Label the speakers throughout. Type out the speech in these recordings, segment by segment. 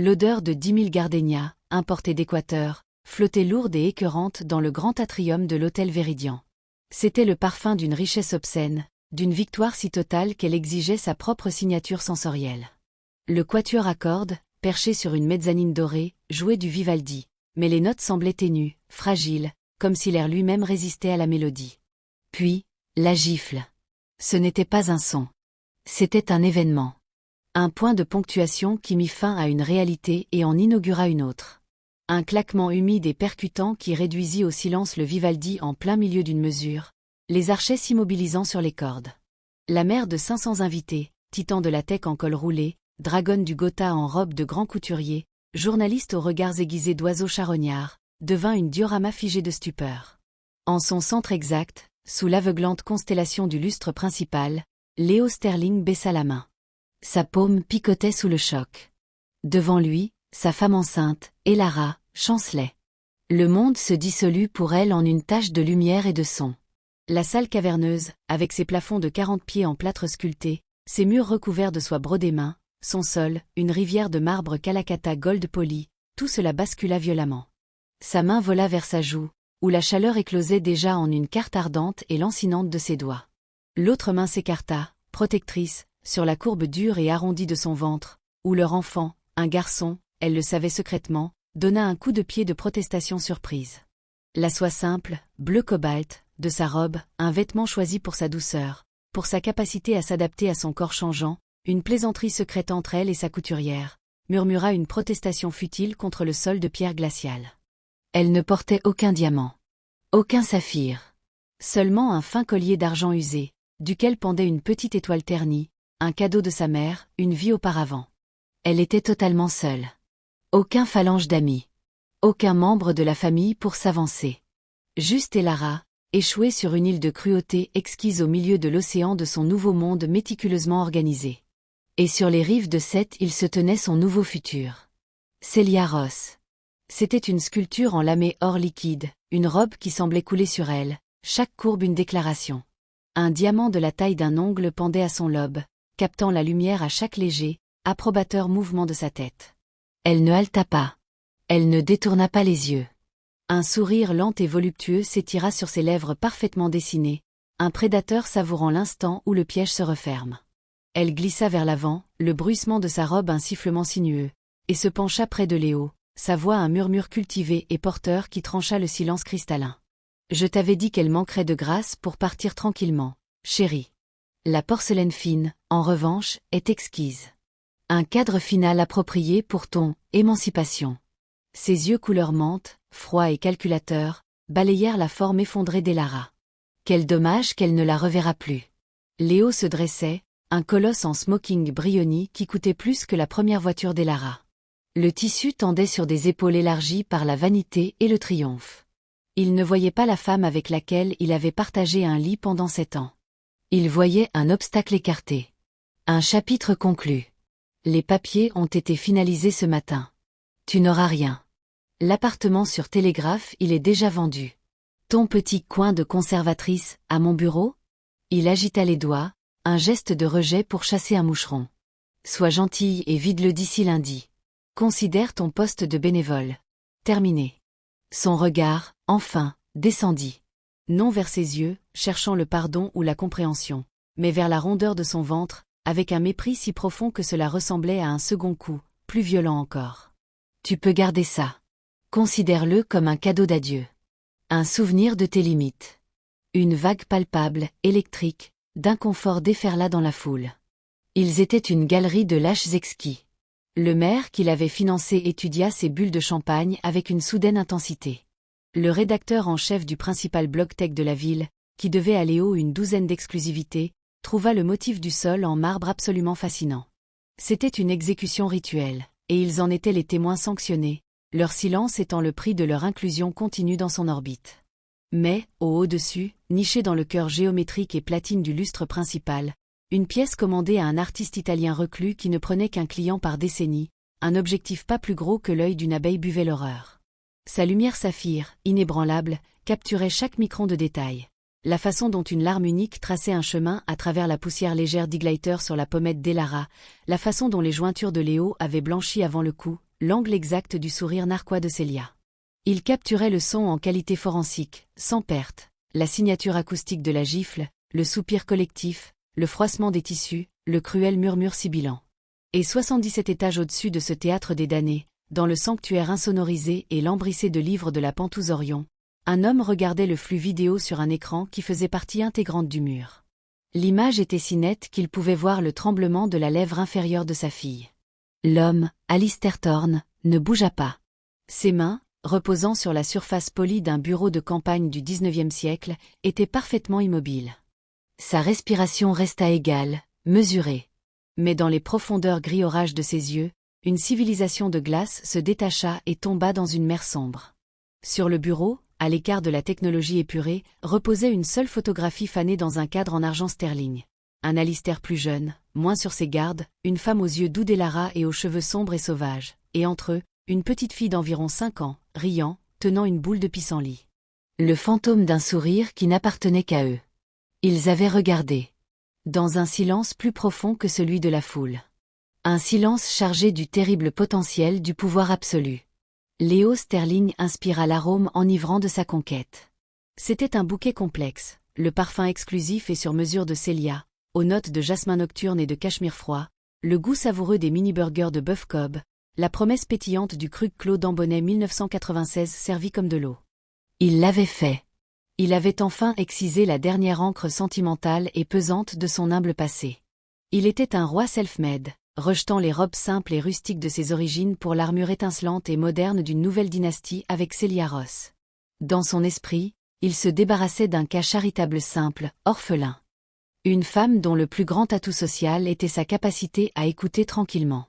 Speaker 1: L'odeur de 10 000 gardénias, importées d'Équateur, flottait lourde et écœurante dans le grand atrium de l'hôtel Véridian. C'était le parfum d'une richesse obscène, d'une victoire si totale qu'elle exigeait sa propre signature sensorielle. Le quatuor à cordes, perché sur une mezzanine dorée, jouait du Vivaldi, mais les notes semblaient ténues, fragiles, comme si l'air lui-même résistait à la mélodie. Puis, la gifle. Ce n'était pas un son. C'était un événement. Un point de ponctuation qui mit fin à une réalité et en inaugura une autre. Un claquement humide et percutant qui réduisit au silence le Vivaldi en plein milieu d'une mesure, les archets s'immobilisant sur les cordes. La mère de 500 invités, titan de la tech en col roulé, dragonne du Gotha en robe de grand couturier, journaliste aux regards aiguisés d'oiseaux charognards, devint une diorama figée de stupeur. En son centre exact, sous l'aveuglante constellation du lustre principal, Léo Sterling baissa la main. Sa paume picotait sous le choc. Devant lui, sa femme enceinte, Elara, chancelait. Le monde se dissolut pour elle en une tache de lumière et de son. La salle caverneuse, avec ses plafonds de 40 pieds en plâtre sculpté, ses murs recouverts de soie brodée main, son sol, une rivière de marbre Calacata gold poli, tout cela bascula violemment. Sa main vola vers sa joue, où la chaleur éclosait déjà en une carte ardente et lancinante de ses doigts. L'autre main s'écarta, protectrice, sur la courbe dure et arrondie de son ventre, où leur enfant, un garçon, elle le savait secrètement, donna un coup de pied de protestation surprise. La soie simple, bleu cobalt, de sa robe, un vêtement choisi pour sa douceur, pour sa capacité à s'adapter à son corps changeant, une plaisanterie secrète entre elle et sa couturière, murmura une protestation futile contre le sol de pierre glaciale. Elle ne portait aucun diamant, aucun saphir, seulement un fin collier d'argent usé, duquel pendait une petite étoile ternie, un cadeau de sa mère, une vie auparavant. Elle était totalement seule. Aucun phalange d'amis. Aucun membre de la famille pour s'avancer. Juste Elara, échouée sur une île de cruauté exquise au milieu de l'océan de son nouveau monde méticuleusement organisé. Et sur les rives de Sète il se tenait son nouveau futur. Célia Ross. C'était une sculpture en lamé or liquide, une robe qui semblait couler sur elle, chaque courbe une déclaration. Un diamant de la taille d'un ongle pendait à son lobe, captant la lumière à chaque léger, approbateur mouvement de sa tête. Elle ne haleta pas. Elle ne détourna pas les yeux. Un sourire lent et voluptueux s'étira sur ses lèvres parfaitement dessinées, un prédateur savourant l'instant où le piège se referme. Elle glissa vers l'avant, le bruissement de sa robe un sifflement sinueux, et se pencha près de Léo, sa voix un murmure cultivé et porteur qui trancha le silence cristallin. « Je t'avais dit qu'elle manquerait de grâce pour partir tranquillement, chérie. La porcelaine fine, en revanche, est exquise. Un cadre final approprié pour ton « émancipation ». Ses yeux couleur menthe, froids et calculateurs, balayèrent la forme effondrée d'Elara. Quel dommage qu'elle ne la reverra plus. Léo se dressait, un colosse en smoking Brioni qui coûtait plus que la première voiture d'Elara. Le tissu tendait sur des épaules élargies par la vanité et le triomphe. Il ne voyait pas la femme avec laquelle il avait partagé un lit pendant 7 ans. Il voyait un obstacle écarté. Un chapitre conclu. Les papiers ont été finalisés ce matin. Tu n'auras rien. L'appartement sur Télégraphe, il est déjà vendu. Ton petit coin de conservatrice, à mon bureau? Il agita les doigts, un geste de rejet pour chasser un moucheron. Sois gentille et vide-le d'ici lundi. Considère ton poste de bénévole. Terminé. Son regard, enfin, descendit. Non vers ses yeux, cherchant le pardon ou la compréhension, mais vers la rondeur de son ventre, avec un mépris si profond que cela ressemblait à un second coup, plus violent encore. Tu peux garder ça. Considère-le comme un cadeau d'adieu. Un souvenir de tes limites. Une vague palpable, électrique, d'inconfort déferla dans la foule. Ils étaient une galerie de lâches exquis. Le maire qui l'avait financé étudia ses bulles de champagne avec une soudaine intensité. Le rédacteur en chef du principal blog tech de la ville, qui devait à Léo une 12aine d'exclusivités, trouva le motif du sol en marbre absolument fascinant. C'était une exécution rituelle, et ils en étaient les témoins sanctionnés, leur silence étant le prix de leur inclusion continue dans son orbite. Mais, au-dessus, nichée dans le cœur géométrique et platine du lustre principal, une pièce commandée à un artiste italien reclus qui ne prenait qu'un client par décennie, un objectif pas plus gros que l'œil d'une abeille buvait l'horreur. Sa lumière saphir, inébranlable, capturait chaque micron de détail. La façon dont une larme unique traçait un chemin à travers la poussière légère d'Igliter sur la pommette d'Elara, la façon dont les jointures de Léo avaient blanchi avant le coup, l'angle exact du sourire narquois de Célia. Il capturait le son en qualité forensique, sans perte, la signature acoustique de la gifle, le soupir collectif, le froissement des tissus, le cruel murmure sibilant. Et 77 étages au-dessus de ce théâtre des damnés, dans le sanctuaire insonorisé et lambrissé de livres de la Pentouse Orion, un homme regardait le flux vidéo sur un écran qui faisait partie intégrante du mur. L'image était si nette qu'il pouvait voir le tremblement de la lèvre inférieure de sa fille. L'homme, Alistair Thorne, ne bougea pas. Ses mains, reposant sur la surface polie d'un bureau de campagne du XIXe siècle, étaient parfaitement immobiles. Sa respiration resta égale, mesurée. Mais dans les profondeurs gris-orage de ses yeux, une civilisation de glace se détacha et tomba dans une mer sombre. Sur le bureau, à l'écart de la technologie épurée, reposait une seule photographie fanée dans un cadre en argent sterling. Un Alistair plus jeune, moins sur ses gardes, une femme aux yeux doux d'Elara et aux cheveux sombres et sauvages, et entre eux, une petite fille d'environ 5 ans, riant, tenant une boule de pissenlit. Le fantôme d'un sourire qui n'appartenait qu'à eux. Ils avaient regardé. Dans un silence plus profond que celui de la foule. Un silence chargé du terrible potentiel du pouvoir absolu. Léo Sterling inspira l'arôme enivrant de sa conquête. C'était un bouquet complexe, le parfum exclusif et sur mesure de Célia, aux notes de jasmin nocturne et de cachemire froid, le goût savoureux des mini-burgers de bœuf Cobb, la promesse pétillante du Krug Clos d'Ambonnet 1996 servi comme de l'eau. Il l'avait fait. Il avait enfin excisé la dernière encre sentimentale et pesante de son humble passé. Il était un roi self-made, rejetant les robes simples et rustiques de ses origines pour l'armure étincelante et moderne d'une nouvelle dynastie avec Célia Ross. Dans son esprit, il se débarrassait d'un cas charitable simple, orphelin. Une femme dont le plus grand atout social était sa capacité à écouter tranquillement.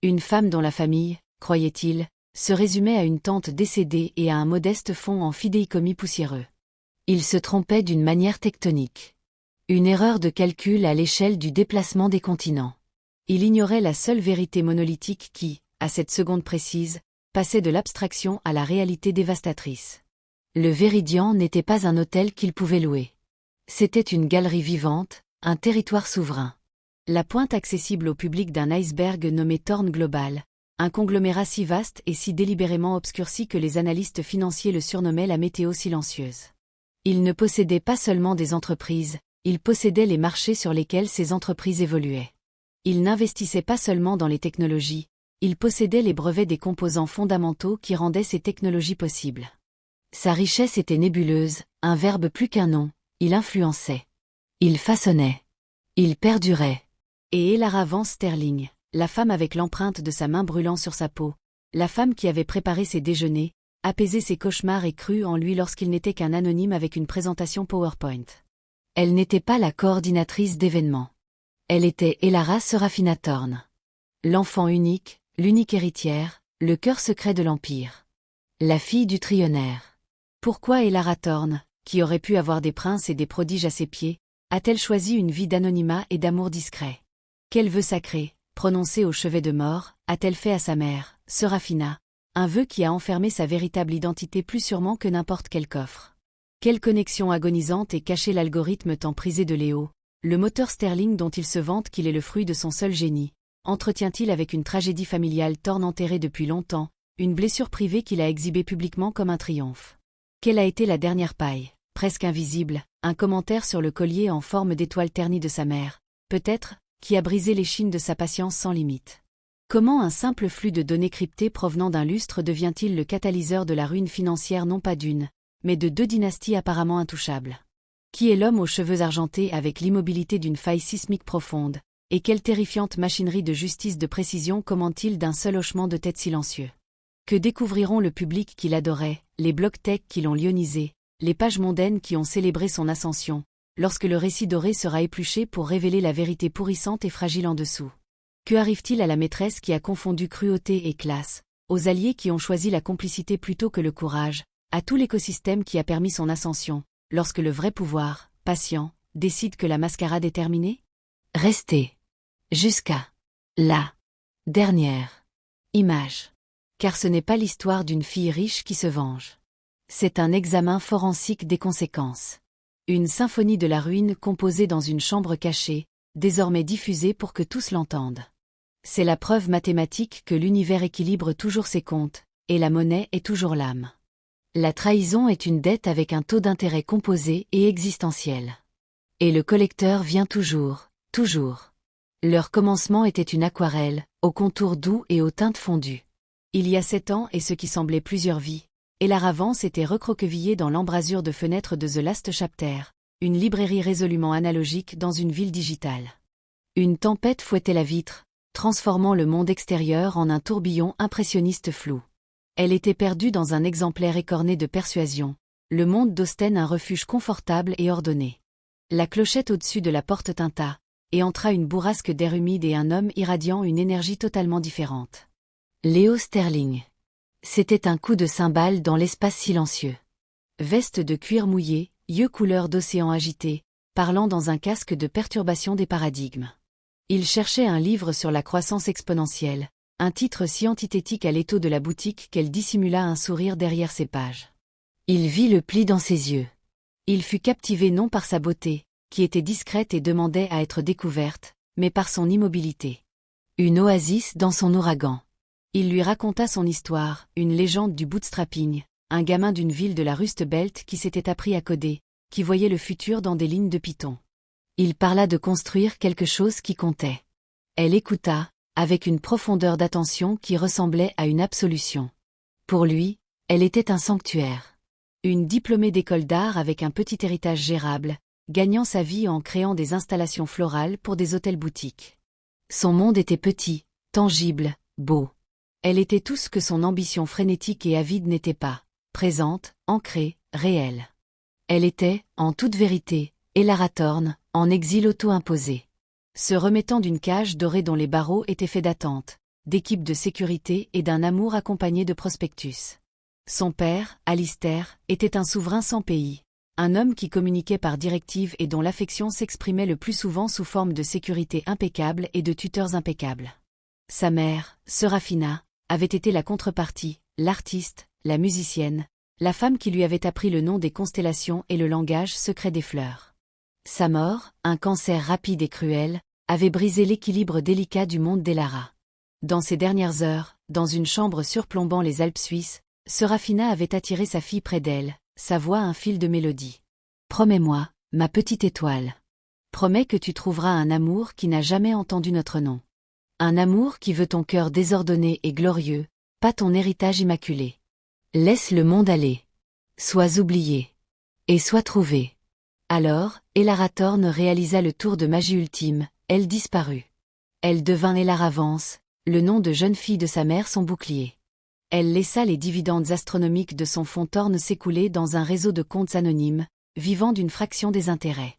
Speaker 1: Une femme dont la famille, croyait-il, se résumait à une tante décédée et à un modeste fonds en fidéicommis poussiéreux. Il se trompait d'une manière tectonique. Une erreur de calcul à l'échelle du déplacement des continents. Il ignorait la seule vérité monolithique qui, à cette seconde précise, passait de l'abstraction à la réalité dévastatrice. Le Véridian n'était pas un hôtel qu'il pouvait louer. C'était une galerie vivante, un territoire souverain. La pointe accessible au public d'un iceberg nommé Thorne Global, un conglomérat si vaste et si délibérément obscurci que les analystes financiers le surnommaient la météo silencieuse. Il ne possédait pas seulement des entreprises, il possédait les marchés sur lesquels ces entreprises évoluaient. Il n'investissait pas seulement dans les technologies, il possédait les brevets des composants fondamentaux qui rendaient ces technologies possibles. Sa richesse était nébuleuse, un verbe plus qu'un nom, il influençait. Il façonnait. Il perdurait. Et Elara Vance Sterling, la femme avec l'empreinte de sa main brûlant sur sa peau, la femme qui avait préparé ses déjeuners, apaisé ses cauchemars et cru en lui lorsqu'il n'était qu'un anonyme avec une présentation PowerPoint. Elle n'était pas la coordinatrice d'événements. Elle était Elara Serafina Thorne. L'enfant unique, l'unique héritière, le cœur secret de l'Empire. La fille du trillionnaire. Pourquoi Elara Thorne, qui aurait pu avoir des princes et des prodiges à ses pieds, a-t-elle choisi une vie d'anonymat et d'amour discret? Quel vœu sacré, prononcé au chevet de mort, a-t-elle fait à sa mère, Serafina, un vœu qui a enfermé sa véritable identité plus sûrement que n'importe quel coffre? Quelle connexion agonisante et caché l'algorithme tant prisé de Léo, le moteur Sterling dont il se vante qu'il est le fruit de son seul génie, entretient-il avec une tragédie familiale Thorne enterrée depuis longtemps, une blessure privée qu'il a exhibée publiquement comme un triomphe? Quelle a été la dernière paille, presque invisible, un commentaire sur le collier en forme d'étoile ternie de sa mère, peut-être, qui a brisé l'échine de sa patience sans limite? Comment un simple flux de données cryptées provenant d'un lustre devient-il le catalyseur de la ruine financière non pas d'une, mais de 2 dynasties apparemment intouchables? Qui est l'homme aux cheveux argentés avec l'immobilité d'une faille sismique profonde, et quelle terrifiante machinerie de justice de précision commande-t-il d'un seul hochement de tête silencieux? Que découvriront le public qui l'adorait, les blocs tech qui l'ont lionisé, les pages mondaines qui ont célébré son ascension, lorsque le récit doré sera épluché pour révéler la vérité pourrissante et fragile en dessous? Que arrive-t-il à la maîtresse qui a confondu cruauté et classe, aux alliés qui ont choisi la complicité plutôt que le courage, à tout l'écosystème qui a permis son ascension, lorsque le vrai pouvoir, patient, décide que la mascarade est terminée? Restez. Jusqu'à la dernière image. Car ce n'est pas l'histoire d'une fille riche qui se venge. C'est un examen forensique des conséquences. Une symphonie de la ruine composée dans une chambre cachée, désormais diffusée pour que tous l'entendent. C'est la preuve mathématique que l'univers équilibre toujours ses comptes, et la monnaie est toujours l'âme. La trahison est une dette avec un taux d'intérêt composé et existentiel. Et le collecteur vient toujours, toujours. Leur commencement était une aquarelle, aux contours doux et aux teintes fondues. Il y a 7 ans et ce qui semblait plusieurs vies, Elaravant s'était recroquevillé dans l'embrasure de fenêtres de The Last Chapter, une librairie résolument analogique dans une ville digitale. Une tempête fouettait la vitre, transformant le monde extérieur en un tourbillon impressionniste flou. Elle était perdue dans un exemplaire écorné de persuasion, le monde d'Austen un refuge confortable et ordonné. La clochette au-dessus de la porte tinta, et entra une bourrasque d'air humide et un homme irradiant une énergie totalement différente. Léo Sterling. C'était un coup de cymbale dans l'espace silencieux. Veste de cuir mouillé, yeux couleur d'océan agité, parlant dans un casque de perturbation des paradigmes. Il cherchait un livre sur la croissance exponentielle, un titre si antithétique à l'étau de la boutique qu'elle dissimula un sourire derrière ses pages. Il vit le pli dans ses yeux. Il fut captivé non par sa beauté, qui était discrète et demandait à être découverte, mais par son immobilité. Une oasis dans son ouragan. Il lui raconta son histoire, une légende du bootstrapping, un gamin d'une ville de la Rust Belt qui s'était appris à coder, qui voyait le futur dans des lignes de Python. Il parla de construire quelque chose qui comptait. Elle écouta, avec une profondeur d'attention qui ressemblait à une absolution. Pour lui, elle était un sanctuaire. Une diplômée d'école d'art avec un petit héritage gérable, gagnant sa vie en créant des installations florales pour des hôtels-boutiques. Son monde était petit, tangible, beau. Elle était tout ce que son ambition frénétique et avide n'était pas, présente, ancrée, réelle. Elle était, en toute vérité, Elara Thorne, en exil auto-imposé. Se remettant d'une cage dorée dont les barreaux étaient faits d'attente, d'équipes de sécurité et d'un amour accompagné de prospectus. Son père, Alistair, était un souverain sans pays, un homme qui communiquait par directive et dont l'affection s'exprimait le plus souvent sous forme de sécurité impeccable et de tuteurs impeccables. Sa mère, Serafina, avait été la contrepartie, l'artiste, la musicienne, la femme qui lui avait appris le nom des constellations et le langage secret des fleurs. Sa mort, un cancer rapide et cruel, avait brisé l'équilibre délicat du monde d'Elara. Dans ses dernières heures, dans une chambre surplombant les Alpes suisses, Serafina avait attiré sa fille près d'elle, sa voix un fil de mélodie. « Promets-moi, ma petite étoile. Promets que tu trouveras un amour qui n'a jamais entendu notre nom. Un amour qui veut ton cœur désordonné et glorieux, pas ton héritage immaculé. Laisse le monde aller. Sois oublié. Et sois trouvé. » Alors, Elara Thorne réalisa le tour de magie ultime, elle disparut. Elle devint Elara Vance, le nom de jeune fille de sa mère son bouclier. Elle laissa les dividendes astronomiques de son fonds Thorne s'écouler dans un réseau de comptes anonymes, vivant d'une fraction des intérêts.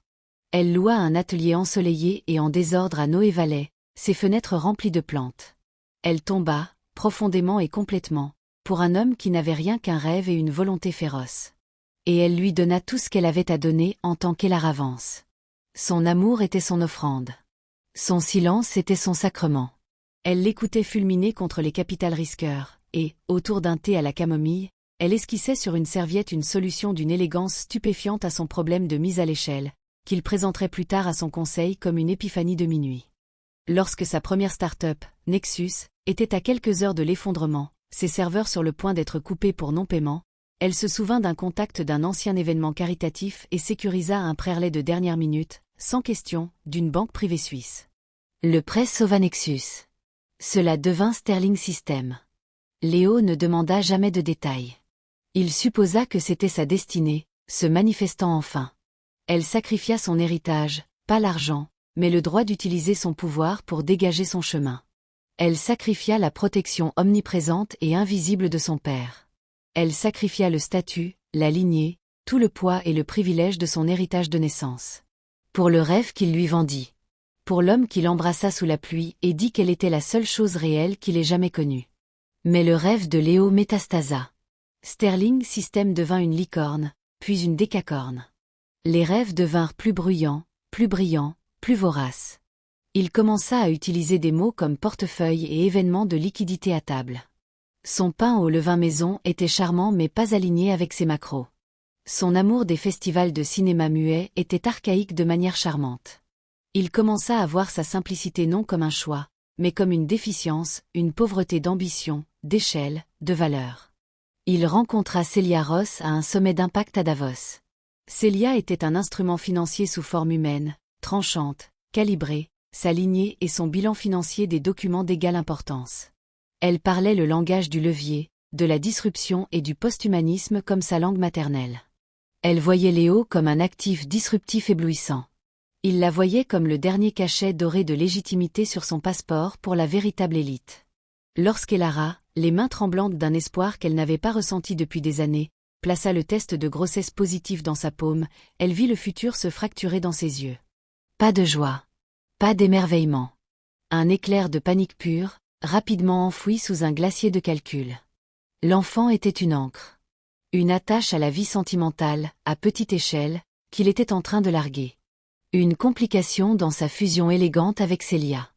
Speaker 1: Elle loua un atelier ensoleillé et en désordre à Noé Valley, ses fenêtres remplies de plantes. Elle tomba, profondément et complètement, pour un homme qui n'avait rien qu'un rêve et une volonté féroce. Et elle lui donna tout ce qu'elle avait à donner en tant qu'Elara Vance. Son amour était son offrande. Son silence était son sacrement. Elle l'écoutait fulminer contre les capital risqueurs, et, autour d'un thé à la camomille, elle esquissait sur une serviette une solution d'une élégance stupéfiante à son problème de mise à l'échelle, qu'il présenterait plus tard à son conseil comme une épiphanie de minuit. Lorsque sa première start-up, Nexus, était à quelques heures de l'effondrement, ses serveurs sur le point d'être coupés pour non-paiement, elle se souvint d'un contact d'un ancien événement caritatif et sécurisa un prêt de dernière minute, sans question, d'une banque privée suisse. Le prêt sauva Nexus. Cela devint Sterling System. Léo ne demanda jamais de détails. Il supposa que c'était sa destinée, se manifestant enfin. Elle sacrifia son héritage, pas l'argent, mais le droit d'utiliser son pouvoir pour dégager son chemin. Elle sacrifia la protection omniprésente et invisible de son père. Elle sacrifia le statut, la lignée, tout le poids et le privilège de son héritage de naissance. Pour le rêve qu'il lui vendit. Pour l'homme qui l'embrassa sous la pluie et dit qu'elle était la seule chose réelle qu'il ait jamais connue. Mais le rêve de Léo métastasa. Sterling System devint une licorne, puis une décacorne. Les rêves devinrent plus bruyants, plus brillants, plus voraces. Il commença à utiliser des mots comme portefeuille et événements de liquidité à table. Son pain au levain maison était charmant mais pas aligné avec ses macros. Son amour des festivals de cinéma muet était archaïque de manière charmante. Il commença à voir sa simplicité non comme un choix, mais comme une déficience, une pauvreté d'ambition, d'échelle, de valeur. Il rencontra Celia Ross à un sommet d'impact à Davos. Celia était un instrument financier sous forme humaine, tranchante, calibrée, sa lignée et son bilan financier des documents d'égale importance. Elle parlait le langage du levier, de la disruption et du post-humanisme comme sa langue maternelle. Elle voyait Léo comme un actif disruptif éblouissant. Il la voyait comme le dernier cachet doré de légitimité sur son passeport pour la véritable élite. Lorsqu'Elara, les mains tremblantes d'un espoir qu'elle n'avait pas ressenti depuis des années, plaça le test de grossesse positif dans sa paume, elle vit le futur se fracturer dans ses yeux. Pas de joie. Pas d'émerveillement. Un éclair de panique pure, rapidement enfoui sous un glacier de calcul. L'enfant était une ancre. Une attache à la vie sentimentale, à petite échelle, qu'il était en train de larguer. Une complication dans sa fusion élégante avec Celia.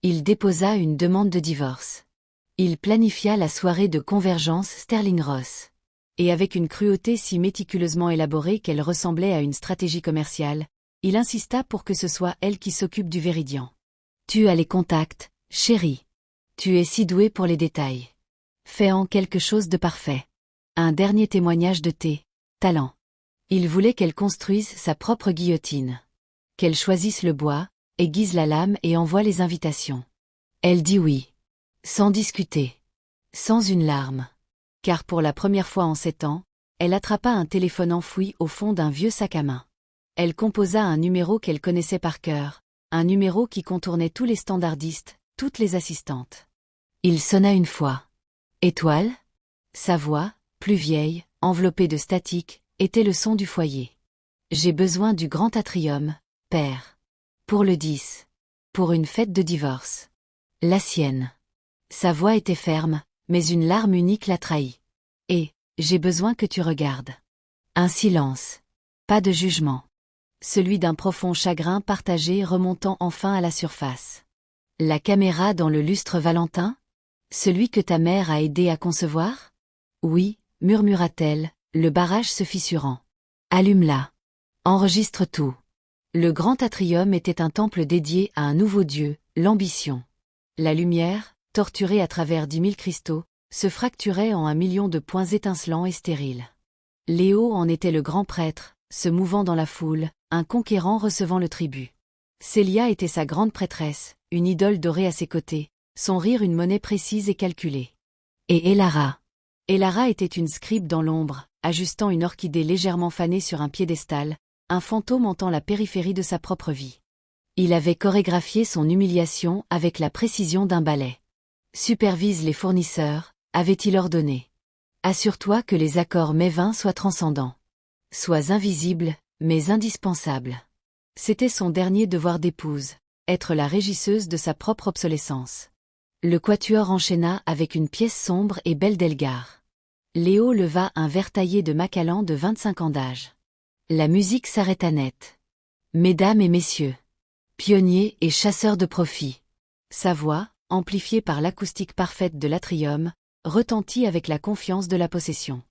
Speaker 1: Il déposa une demande de divorce. Il planifia la soirée de convergence Sterling-Ross. Et avec une cruauté si méticuleusement élaborée qu'elle ressemblait à une stratégie commerciale, il insista pour que ce soit elle qui s'occupe du Véridian. Tu as les contacts, chérie. Tu es si douée pour les détails. Fais-en quelque chose de parfait. Un dernier témoignage de tes talents. Il voulait qu'elle construise sa propre guillotine. Qu'elle choisisse le bois, aiguise la lame et envoie les invitations. Elle dit oui. Sans discuter. Sans une larme. Car pour la première fois en 7 ans, elle attrapa un téléphone enfoui au fond d'un vieux sac à main. Elle composa un numéro qu'elle connaissait par cœur, un numéro qui contournait tous les standardistes, toutes les assistantes. Il sonna une fois. Étoile? Sa voix, plus vieille, enveloppée de statique, était le son du foyer. J'ai besoin du grand atrium, père. Pour le 10. Pour une fête de divorce. La sienne. Sa voix était ferme, mais une larme unique la trahit. Et, j'ai besoin que tu regardes. Un silence. Pas de jugement. Celui d'un profond chagrin partagé remontant enfin à la surface. La caméra dans le lustre Valentin? Celui que ta mère a aidé à concevoir? Oui, murmura-t-elle, le barrage se fissurant. Allume-la. Enregistre tout. Le grand atrium était un temple dédié à un nouveau dieu, l'ambition. La lumière, torturée à travers 10 000 cristaux, se fracturait en 1 million de points étincelants et stériles. Léo en était le grand prêtre, se mouvant dans la foule, un conquérant recevant le tribut. Celia était sa grande prêtresse, une idole dorée à ses côtés, son rire une monnaie précise et calculée. Et Elara. Elara était une scribe dans l'ombre, ajustant une orchidée légèrement fanée sur un piédestal, un fantôme hantant la périphérie de sa propre vie. Il avait chorégraphié son humiliation avec la précision d'un ballet. Supervise les fournisseurs, avait-il ordonné. Assure-toi que les accords mets-vins soient transcendants. Sois invisible, mais indispensable. C'était son dernier devoir d'épouse, être la régisseuse de sa propre obsolescence. Le quatuor enchaîna avec une pièce sombre et belle d'Elgar. Léo leva un verre taillé de Macallan de 25 ans d'âge. La musique s'arrêta net. Mesdames et messieurs. Pionniers et chasseurs de profit. Sa voix, amplifiée par l'acoustique parfaite de l'atrium, retentit avec la confiance de la possession.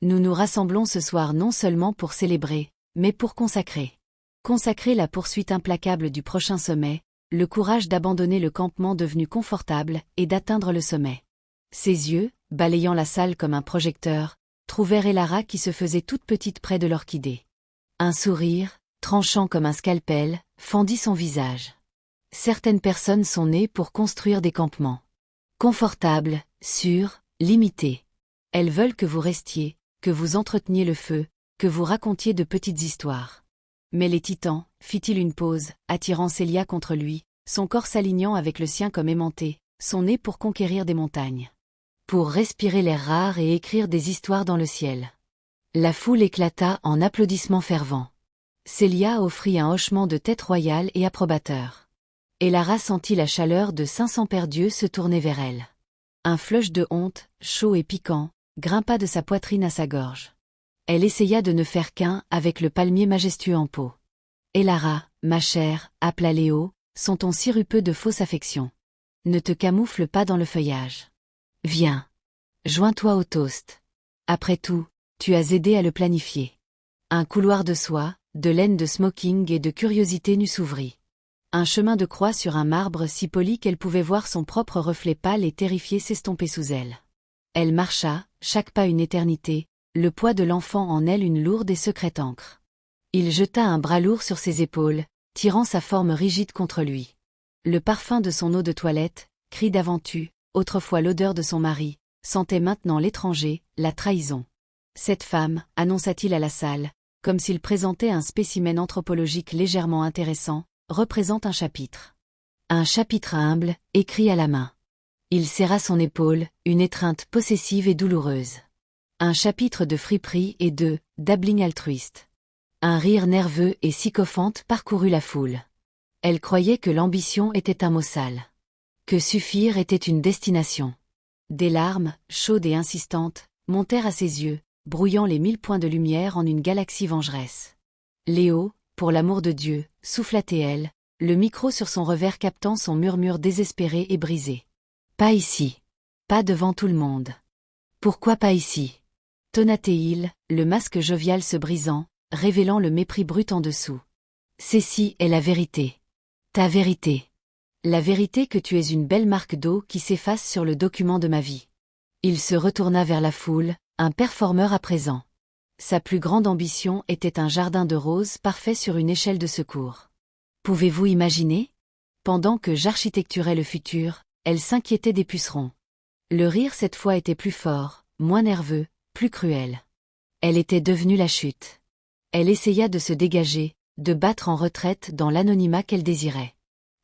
Speaker 1: Nous nous rassemblons ce soir non seulement pour célébrer, mais pour consacrer. Consacrer la poursuite implacable du prochain sommet, le courage d'abandonner le campement devenu confortable et d'atteindre le sommet. Ses yeux, balayant la salle comme un projecteur, trouvèrent Elara qui se faisait toute petite près de l'orchidée. Un sourire, tranchant comme un scalpel, fendit son visage. Certaines personnes sont nées pour construire des campements. Confortables, sûrs, limités. Elles veulent que vous restiez, que vous entreteniez le feu, que vous racontiez de petites histoires. Mais les titans, fit-il une pause, attirant Celia contre lui, son corps s'alignant avec le sien comme aimanté, sont nés pour conquérir des montagnes. Pour respirer l'air rare et écrire des histoires dans le ciel. La foule éclata en applaudissements fervents. Celia offrit un hochement de tête royal et approbateur. Elara sentit la chaleur de 500 paires d'yeux se tourner vers elle. Un flush de honte, chaud et piquant, grimpa de sa poitrine à sa gorge. Elle essaya de ne faire qu'un avec le palmier majestueux en pot. Elara, ma chère, appela Léo, son ton sirupeux de fausse affection. Ne te camoufle pas dans le feuillage. Viens. Joins-toi au toast. Après tout, tu as aidé à le planifier. Un couloir de soie, de laine de smoking et de curiosité nue s'ouvrit. Un chemin de croix sur un marbre si poli qu'elle pouvait voir son propre reflet pâle et terrifié s'estomper sous elle. Elle marcha, chaque pas une éternité, le poids de l'enfant en elle une lourde et secrète ancre. Il jeta un bras lourd sur ses épaules, tirant sa forme rigide contre lui. Le parfum de son eau de toilette, cri d'aventure, autrefois l'odeur de son mari, sentait maintenant l'étranger, la trahison. Cette femme, annonça-t-il à la salle, comme s'il présentait un spécimen anthropologique légèrement intéressant, représente un chapitre. Un chapitre humble, écrit à la main. Il serra son épaule, une étreinte possessive et douloureuse. Un chapitre de friperie et de dabbling altruiste. Un rire nerveux et sycophante parcourut la foule. Elle croyait que l'ambition était un mot sale. Que suffire était une destination. Des larmes, chaudes et insistantes, montèrent à ses yeux, brouillant les 1000 points de lumière en une galaxie vengeresse. Léo, pour l'amour de Dieu, souffla-t-elle, le micro sur son revers captant son murmure désespéré et brisé. Pas ici. Pas devant tout le monde. Pourquoi pas ici? Tonna-t-il, le masque jovial se brisant, révélant le mépris brut en dessous. Ceci est la vérité. Ta vérité. La vérité que tu es une belle marque d'eau qui s'efface sur le document de ma vie. Il se retourna vers la foule, un performeur à présent. Sa plus grande ambition était un jardin de roses parfait sur une échelle de secours. Pouvez-vous imaginer? Pendant que j'architecturais le futur, elle s'inquiétait des pucerons. Le rire cette fois était plus fort, moins nerveux, plus cruel. Elle était devenue la chute. Elle essaya de se dégager, de battre en retraite dans l'anonymat qu'elle désirait.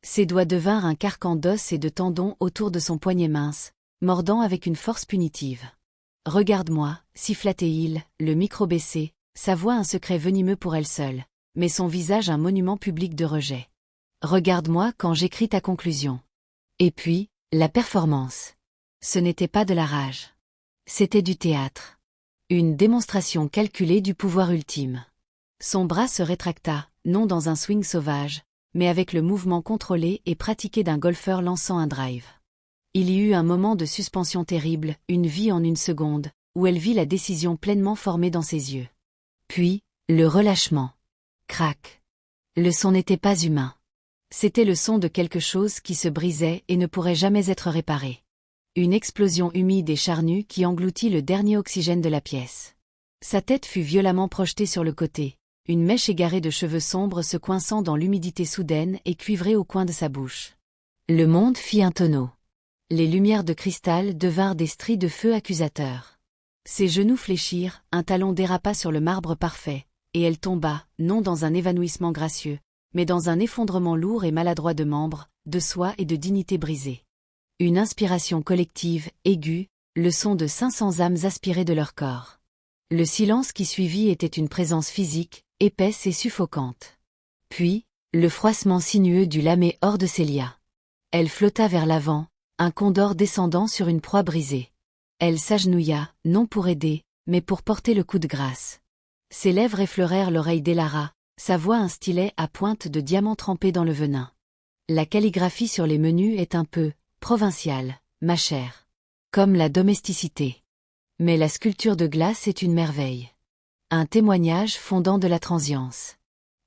Speaker 1: Ses doigts devinrent un carcan d'os et de tendons autour de son poignet mince, mordant avec une force punitive. « Regarde-moi » siffla-t-il, le micro baissé, sa voix un secret venimeux pour elle seule, mais son visage un monument public de rejet. « Regarde-moi quand j'écris ta conclusion. » Et puis, la performance. Ce n'était pas de la rage. C'était du théâtre. Une démonstration calculée du pouvoir ultime. Son bras se rétracta, non dans un swing sauvage, mais avec le mouvement contrôlé et pratiqué d'un golfeur lançant un drive. Il y eut un moment de suspension terrible, une vie en une seconde, où elle vit la décision pleinement formée dans ses yeux. Puis, le relâchement. Crac. Le son n'était pas humain. C'était le son de quelque chose qui se brisait et ne pourrait jamais être réparé. Une explosion humide et charnue qui engloutit le dernier oxygène de la pièce. Sa tête fut violemment projetée sur le côté, une mèche égarée de cheveux sombres se coinçant dans l'humidité soudaine et cuivrée au coin de sa bouche. Le monde fit un tonneau. Les lumières de cristal devinrent des stries de feu accusateurs. Ses genoux fléchirent, un talon dérapa sur le marbre parfait, et elle tomba, non dans un évanouissement gracieux, mais dans un effondrement lourd et maladroit de membres, de soi et de dignité brisée. Une inspiration collective, aiguë, le son de 500 âmes aspirées de leur corps. Le silence qui suivit était une présence physique, épaisse et suffocante. Puis, le froissement sinueux du lamé hors de Célia. Elle flotta vers l'avant, un condor descendant sur une proie brisée. Elle s'agenouilla, non pour aider, mais pour porter le coup de grâce. Ses lèvres effleurèrent l'oreille d'Elara, sa voix un stylet à pointe de diamant trempé dans le venin. La calligraphie sur les menus est un peu provinciale, ma chère. Comme la domesticité. Mais la sculpture de glace est une merveille. Un témoignage fondant de la transience.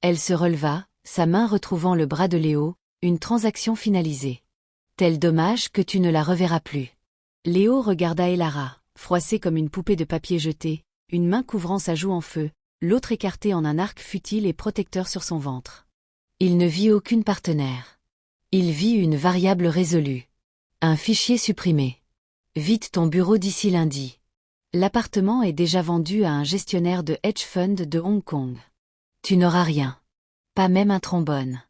Speaker 1: Elle se releva, sa main retrouvant le bras de Léo, une transaction finalisée. Tel dommage que tu ne la reverras plus. Léo regarda Elara, froissée comme une poupée de papier jetée, une main couvrant sa joue en feu, l'autre écartée en un arc futile et protecteur sur son ventre. Il ne vit aucune partenaire. Il vit une variable résolue. Un fichier supprimé. Vide ton bureau d'ici lundi. L'appartement est déjà vendu à un gestionnaire de hedge fund de Hong Kong. Tu n'auras rien. Pas même un trombone.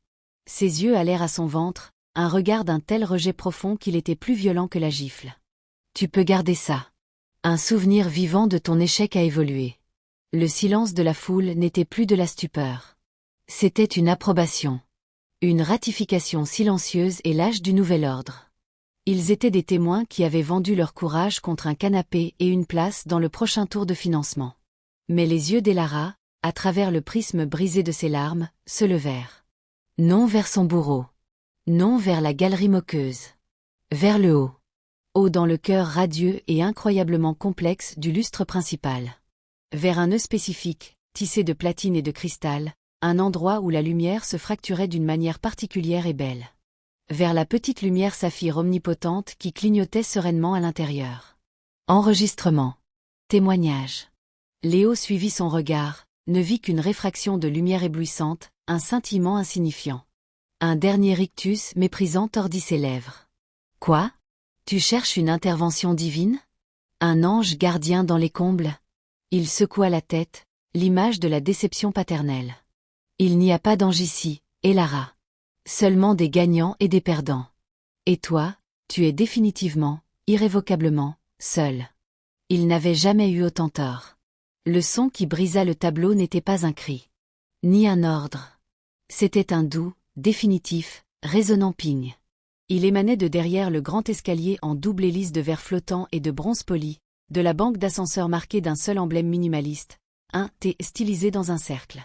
Speaker 1: Ses yeux allèrent à son ventre, un regard d'un tel rejet profond qu'il était plus violent que la gifle. Tu peux garder ça. Un souvenir vivant de ton échec à évoluer. Le silence de la foule n'était plus de la stupeur. C'était une approbation. Une ratification silencieuse et lâche du nouvel ordre. Ils étaient des témoins qui avaient vendu leur courage contre un canapé et une place dans le prochain tour de financement. Mais les yeux d'Elara, à travers le prisme brisé de ses larmes, se levèrent. Non vers son bourreau. Non vers la galerie moqueuse. Vers le haut. Haut dans le cœur radieux et incroyablement complexe du lustre principal. Vers un nœud spécifique, tissé de platine et de cristal, un endroit où la lumière se fracturait d'une manière particulière et belle. Vers la petite lumière saphir omnipotente qui clignotait sereinement à l'intérieur. Enregistrement. Témoignage. Léo suivit son regard, ne vit qu'une réfraction de lumière éblouissante, un scintillement insignifiant. Un dernier rictus méprisant tordit ses lèvres. Quoi? Tu cherches une intervention divine? Un ange gardien dans les combles? Il secoua la tête, l'image de la déception paternelle. Il n'y a pas d'ange ici, Elara. Seulement des gagnants et des perdants. Et toi, tu es définitivement, irrévocablement, seul. Il n'avait jamais eu autant tort. Le son qui brisa le tableau n'était pas un cri. Ni un ordre. C'était un doux, définitif, résonnant ping. Il émanait de derrière le grand escalier en double hélice de verre flottant et de bronze poli, de la banque d'ascenseurs marquée d'un seul emblème minimaliste, un T stylisé dans un cercle.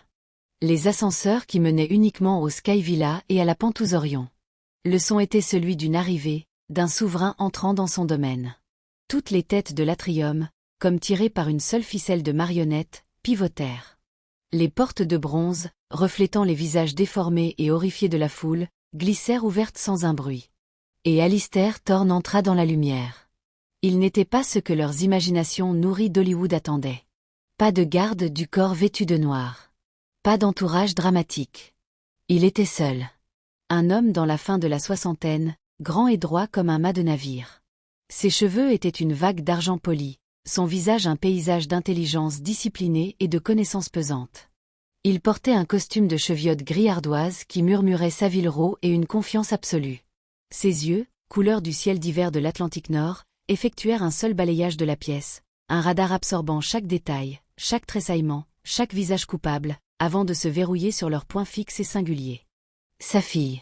Speaker 1: Les ascenseurs qui menaient uniquement au Sky Villa et à la Pantouzorion. Le son était celui d'une arrivée, d'un souverain entrant dans son domaine. Toutes les têtes de l'atrium, comme tirées par une seule ficelle de marionnettes, pivotèrent. Les portes de bronze, reflétant les visages déformés et horrifiés de la foule, glissèrent ouvertes sans un bruit. Et Alistair Thorne entra dans la lumière. Il n'était pas ce que leurs imaginations nourries d'Hollywood attendaient. Pas de garde du corps vêtu de noir. Pas d'entourage dramatique. Il était seul. Un homme dans la fin de la soixantaine, grand et droit comme un mât de navire. Ses cheveux étaient une vague d'argent poli, son visage un paysage d'intelligence disciplinée et de connaissances pesantes. Il portait un costume de cheviote gris ardoise qui murmurait Savile Row et une confiance absolue. Ses yeux, couleur du ciel d'hiver de l'Atlantique Nord, effectuèrent un seul balayage de la pièce, un radar absorbant chaque détail, chaque tressaillement, chaque visage coupable, avant de se verrouiller sur leur point fixe et singulier. Sa fille.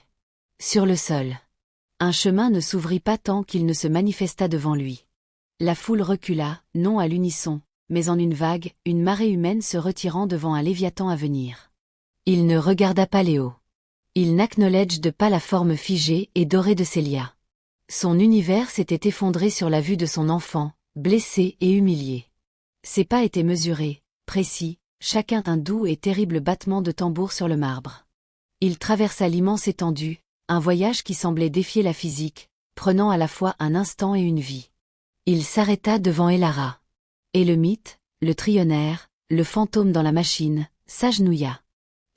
Speaker 1: Sur le sol. Un chemin ne s'ouvrit pas tant qu'il ne se manifesta devant lui. La foule recula, non à l'unisson, mais en une vague, une marée humaine se retirant devant un léviathan à venir. Il ne regarda pas Léo. Il n'acknowledged pas la forme figée et dorée de Célia. Son univers s'était effondré sur la vue de son enfant, blessé et humilié. Ses pas étaient mesurés, précis, chacun un doux et terrible battement de tambour sur le marbre. Il traversa l'immense étendue, un voyage qui semblait défier la physique, prenant à la fois un instant et une vie. Il s'arrêta devant Elara. Et le mythe, le trionnaire, le fantôme dans la machine, s'agenouilla.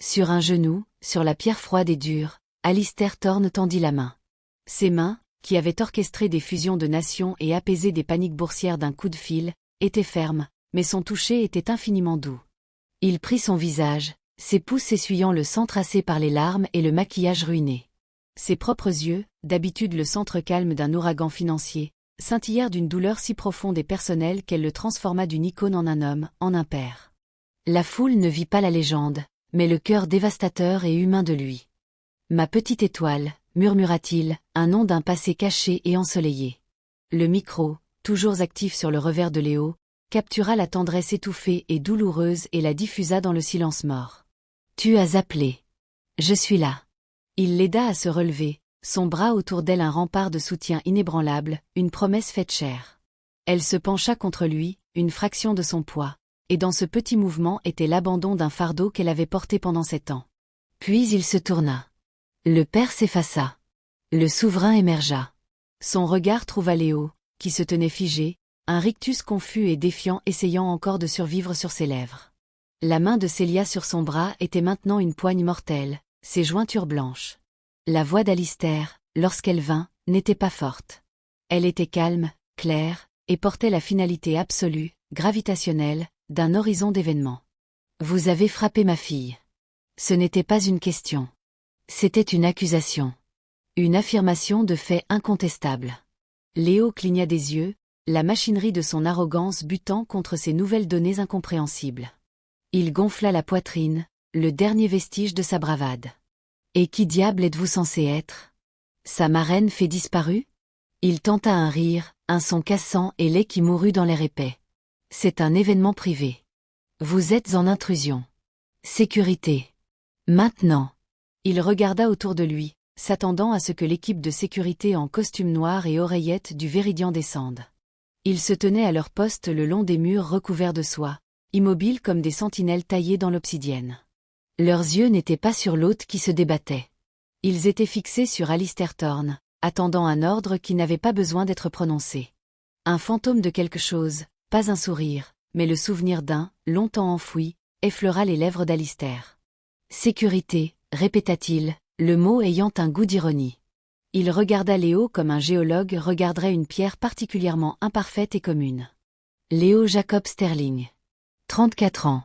Speaker 1: Sur un genou, sur la pierre froide et dure, Alistair Thorne tendit la main. Ses mains, qui avaient orchestré des fusions de nations et apaisé des paniques boursières d'un coup de fil, étaient fermes, mais son toucher était infiniment doux. Il prit son visage, ses pouces essuyant le sang tracé par les larmes et le maquillage ruiné. Ses propres yeux, d'habitude le centre calme d'un ouragan financier, scintillèrent d'une douleur si profonde et personnelle qu'elle le transforma d'une icône en un homme, en un père. La foule ne vit pas la légende, mais le cœur dévastateur et humain de lui. « Ma petite étoile », murmura-t-il, un nom d'un passé caché et ensoleillé. Le micro, toujours actif sur le revers de Léo, captura la tendresse étouffée et douloureuse et la diffusa dans le silence mort. « Tu as appelé. Je suis là. » Il l'aida à se relever, son bras autour d'elle un rempart de soutien inébranlable, une promesse faite chère. Elle se pencha contre lui, une fraction de son poids, et dans ce petit mouvement était l'abandon d'un fardeau qu'elle avait porté pendant 7 ans. Puis il se tourna. Le père s'effaça. Le souverain émergea. Son regard trouva Léo, qui se tenait figé, un rictus confus et défiant essayant encore de survivre sur ses lèvres. La main de Célia sur son bras était maintenant une poigne mortelle, ses jointures blanches. La voix d'Alistair, lorsqu'elle vint, n'était pas forte. Elle était calme, claire, et portait la finalité absolue, gravitationnelle, d'un horizon d'événements. Vous avez frappé ma fille. Ce n'était pas une question. C'était une accusation. Une affirmation de fait incontestable. Léo cligna des yeux, la machinerie de son arrogance butant contre ces nouvelles données incompréhensibles. Il gonfla la poitrine, le dernier vestige de sa bravade. Et qui diable êtes-vous censé être? Sa marraine fait disparu? Il tenta un rire, un son cassant et laid qui mourut dans l'air épais. C'est un événement privé. Vous êtes en intrusion. Sécurité. Maintenant. Il regarda autour de lui, s'attendant à ce que l'équipe de sécurité en costume noir et oreillettes du Véridian descende. Ils se tenaient à leur poste le long des murs recouverts de soie, immobiles comme des sentinelles taillées dans l'obsidienne. Leurs yeux n'étaient pas sur l'hôte qui se débattait. Ils étaient fixés sur Alistair Thorne, attendant un ordre qui n'avait pas besoin d'être prononcé. Un fantôme de quelque chose, pas un sourire, mais le souvenir d'un, longtemps enfoui, effleura les lèvres d'Alistair. Sécurité, répéta-t-il, le mot ayant un goût d'ironie. Il regarda Léo comme un géologue regarderait une pierre particulièrement imparfaite et commune. Léo Jacob Sterling. 34 ans.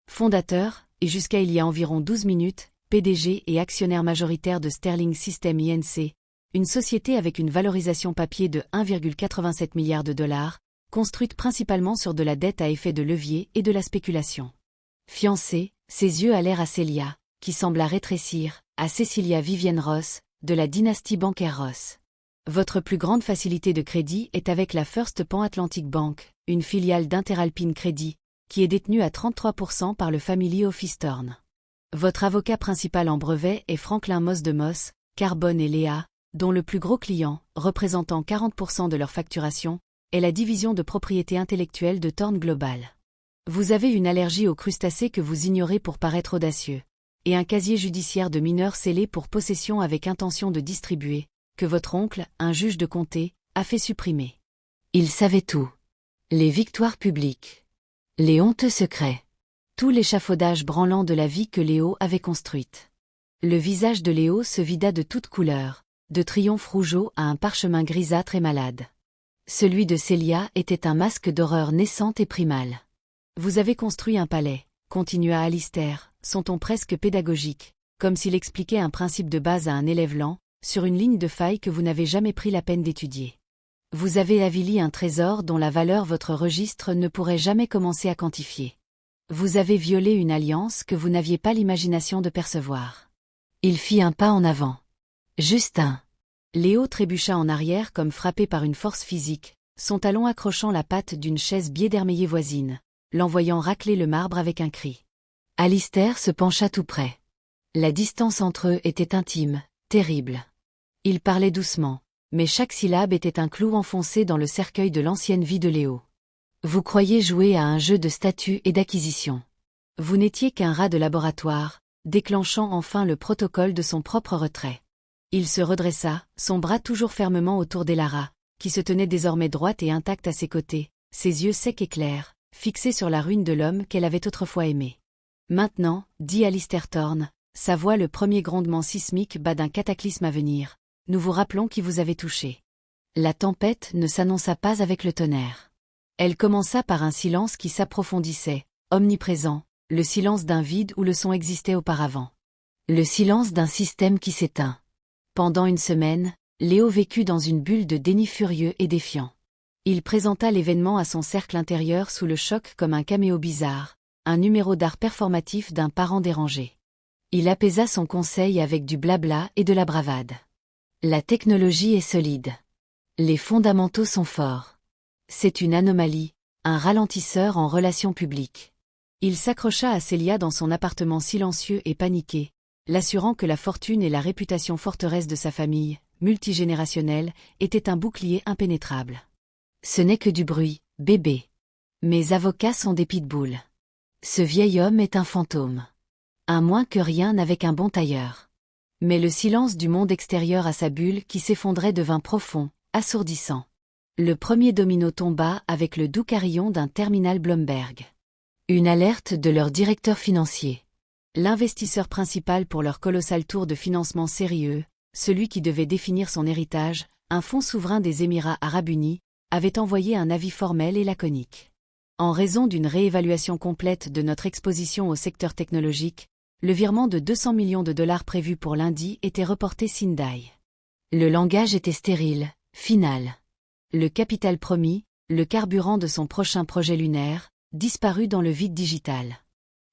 Speaker 1: Fondateur, et jusqu'à il y a environ 12 minutes, PDG et actionnaire majoritaire de Sterling System Inc., une société avec une valorisation papier de 1,87 milliard de dollars, construite principalement sur de la dette à effet de levier et de la spéculation. Fiancé, ses yeux allèrent à Celia, qui sembla rétrécir, à Cecilia Vivienne Ross, de la dynastie bancaire Ross. Votre plus grande facilité de crédit est avec la First Pan Atlantic Bank, une filiale d'Interalpine Crédit, qui est détenue à 33% par le Family Office Thorne. Votre avocat principal en brevet est Franklin Moss de Moss, Carbone et Léa, dont le plus gros client, représentant 40% de leur facturation, est la division de propriété intellectuelle de Thorne Global. Vous avez une allergie aux crustacés que vous ignorez pour paraître audacieux, et un casier judiciaire de mineur scellé pour possession avec intention de distribuer, que votre oncle, un juge de comté, a fait supprimer. Il savait tout. Les victoires publiques. Les honteux secrets. Tout l'échafaudage branlant de la vie que Léo avait construite. Le visage de Léo se vida de toutes couleurs, de triomphe rougeau à un parchemin grisâtre et malade. Celui de Célia était un masque d'horreur naissante et primale. Vous avez construit un palais, continua Alistair, son ton presque pédagogique, comme s'il expliquait un principe de base à un élève lent, sur une ligne de faille que vous n'avez jamais pris la peine d'étudier. Vous avez avili un trésor dont la valeur votre registre ne pourrait jamais commencer à quantifier. Vous avez violé une alliance que vous n'aviez pas l'imagination de percevoir. Il fit un pas en avant. Justin. Léo trébucha en arrière comme frappé par une force physique, son talon accrochant la patte d'une chaise biédermeillée voisine, l'envoyant racler le marbre avec un cri. Alistair se pencha tout près. La distance entre eux était intime, terrible. Il parlait doucement, mais chaque syllabe était un clou enfoncé dans le cercueil de l'ancienne vie de Léo. Vous croyez jouer à un jeu de statut et d'acquisition. Vous n'étiez qu'un rat de laboratoire, déclenchant enfin le protocole de son propre retrait. Il se redressa, son bras toujours fermement autour d'Elara, qui se tenait désormais droite et intacte à ses côtés, ses yeux secs et clairs, fixés sur la ruine de l'homme qu'elle avait autrefois aimé. Maintenant, dit Alistair Thorne, sa voix le premier grondement sismique bat d'un cataclysme à venir, nous vous rappelons qui vous avez touché. La tempête ne s'annonça pas avec le tonnerre. Elle commença par un silence qui s'approfondissait, omniprésent, le silence d'un vide où le son existait auparavant. Le silence d'un système qui s'éteint. Pendant une semaine, Léo vécut dans une bulle de déni furieux et défiant. Il présenta l'événement à son cercle intérieur sous le choc comme un caméo bizarre, un numéro d'art performatif d'un parent dérangé. Il apaisa son conseil avec du blabla et de la bravade. La technologie est solide. Les fondamentaux sont forts. C'est une anomalie, un ralentisseur en relations publiques. Il s'accrocha à Célia dans son appartement silencieux et paniqué, l'assurant que la fortune et la réputation forteresse de sa famille, multigénérationnelle, étaient un bouclier impénétrable. Ce n'est que du bruit, bébé. Mes avocats sont des pitbulls. Ce vieil homme est un fantôme. Un moins que rien avec un bon tailleur. Mais le silence du monde extérieur à sa bulle qui s'effondrait devint profond, assourdissant. Le premier domino tomba avec le doux carillon d'un terminal Bloomberg. Une alerte de leur directeur financier. L'investisseur principal pour leur colossal tour de financement sérieux, celui qui devait définir son héritage, un fonds souverain des Émirats arabes unis, avait envoyé un avis formel et laconique. En raison d'une réévaluation complète de notre exposition au secteur technologique, le virement de 200 millions de dollars prévu pour lundi était reporté sine die. Le langage était stérile, final. Le capital promis, le carburant de son prochain projet lunaire, disparut dans le vide digital.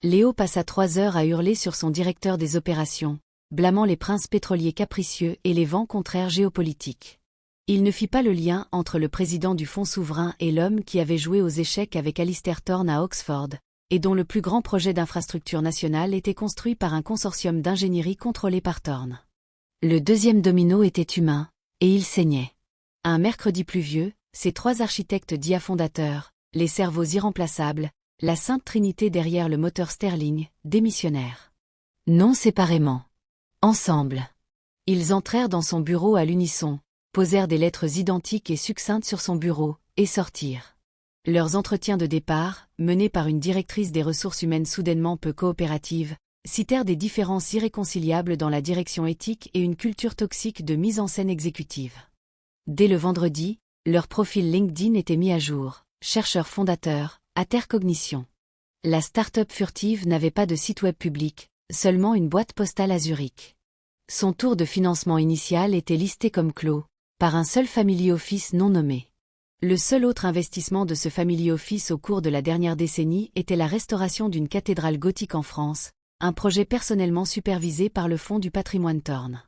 Speaker 1: Léo passa 3 heures à hurler sur son directeur des opérations, blâmant les princes pétroliers capricieux et les vents contraires géopolitiques. Il ne fit pas le lien entre le président du fonds souverain et l'homme qui avait joué aux échecs avec Alistair Thorne à Oxford, et dont le plus grand projet d'infrastructure nationale était construit par un consortium d'ingénierie contrôlé par Thorne. Le deuxième domino était humain, et il saignait. Un mercredi pluvieux, ces 3 architectes d'IA fondateurs, les cerveaux irremplaçables, la sainte trinité derrière le moteur Sterling, démissionnèrent. Non séparément. Ensemble. Ils entrèrent dans son bureau à l'unisson, posèrent des lettres identiques et succinctes sur son bureau, et sortirent. Leurs entretiens de départ, menés par une directrice des ressources humaines soudainement peu coopérative, citèrent des différences irréconciliables dans la direction éthique et une culture toxique de mise en scène exécutive. Dès le vendredi, leur profil LinkedIn était mis à jour, chercheurs fondateurs, à Terre Cognition. La start-up furtive n'avait pas de site web public, seulement une boîte postale à Zurich. Son tour de financement initial était listé comme clos, par un seul family office non nommé. Le seul autre investissement de ce family office au cours de la dernière décennie était la restauration d'une cathédrale gothique en France, un projet personnellement supervisé par le Fonds du patrimoine Thorne.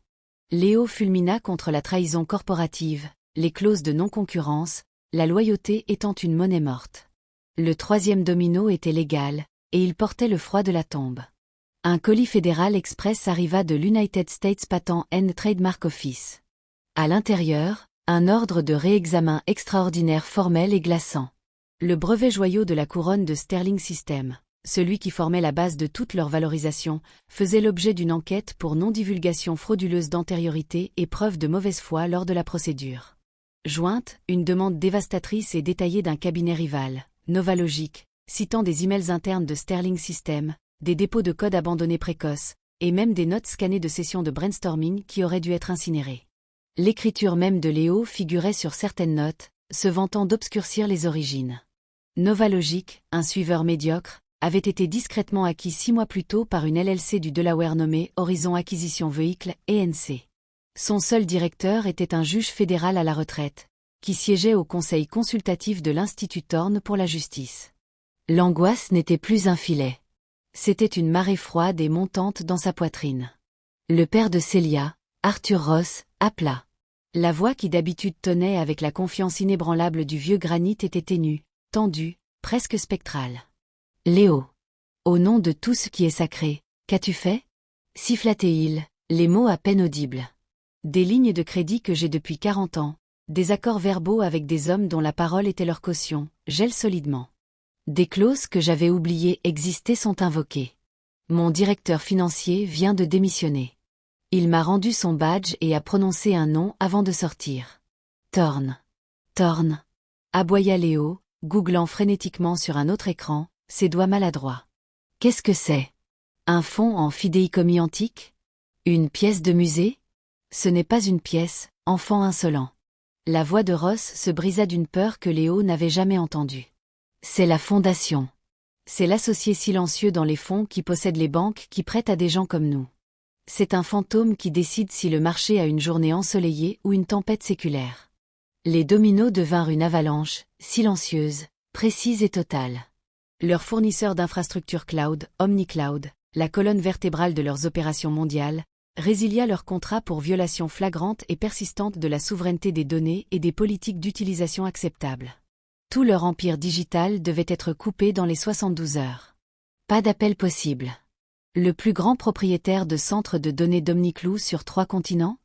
Speaker 1: Léo fulmina contre la trahison corporative, les clauses de non-concurrence, la loyauté étant une monnaie morte. Le troisième domino était légal, et il portait le froid de la tombe. Un colis fédéral express arriva de l'United States Patent and Trademark Office. À l'intérieur, un ordre de réexamen extraordinaire formel et glaçant. Le brevet joyau de la couronne de Sterling System, celui qui formait la base de toute leur valorisation, faisait l'objet d'une enquête pour non-divulgation frauduleuse d'antériorité et preuve de mauvaise foi lors de la procédure. Jointe, une demande dévastatrice et détaillée d'un cabinet rival, Novalogic, citant des emails internes de Sterling System, des dépôts de code abandonnés précoces, et même des notes scannées de sessions de brainstorming qui auraient dû être incinérées. L'écriture même de Léo figurait sur certaines notes, se vantant d'obscurcir les origines. Novalogic, un suiveur médiocre, avait été discrètement acquis 6 mois plus tôt par une LLC du Delaware nommée Horizon Acquisition Vehicle, ENC. Son seul directeur était un juge fédéral à la retraite, qui siégeait au conseil consultatif de l'Institut Thorne pour la justice. L'angoisse n'était plus un filet. C'était une marée froide et montante dans sa poitrine. Le père de Celia, Arthur Ross, appela. La voix qui d'habitude tonnait avec la confiance inébranlable du vieux granit était ténue, tendue, presque spectrale. Léo. Au nom de tout ce qui est sacré, qu'as-tu fait? Sifflait-il, les mots à peine audibles. Des lignes de crédit que j'ai depuis 40 ans, des accords verbaux avec des hommes dont la parole était leur caution, gèlent solidement. Des clauses que j'avais oubliées exister sont invoquées. Mon directeur financier vient de démissionner. Il m'a rendu son badge et a prononcé un nom avant de sortir. Thorne. Thorne. Aboya Léo, googlant frénétiquement sur un autre écran, ses doigts maladroits. Qu'est-ce que c'est? Un fonds en fidéicommis antique? Une pièce de musée? Ce n'est pas une pièce, enfant insolent. La voix de Ross se brisa d'une peur que Léo n'avait jamais entendue. C'est la fondation. C'est l'associé silencieux dans les fonds qui possède les banques qui prêtent à des gens comme nous. C'est un fantôme qui décide si le marché a une journée ensoleillée ou une tempête séculaire. Les dominos devinrent une avalanche, silencieuse, précise et totale. Leur fournisseur d'infrastructures cloud, OmniCloud, la colonne vertébrale de leurs opérations mondiales, résilia leur contrat pour violation flagrante et persistante de la souveraineté des données et des politiques d'utilisation acceptables. Tout leur empire digital devait être coupé dans les 72 heures. Pas d'appel possible. Le plus grand propriétaire de centres de données d'Omniclou sur 3 continents?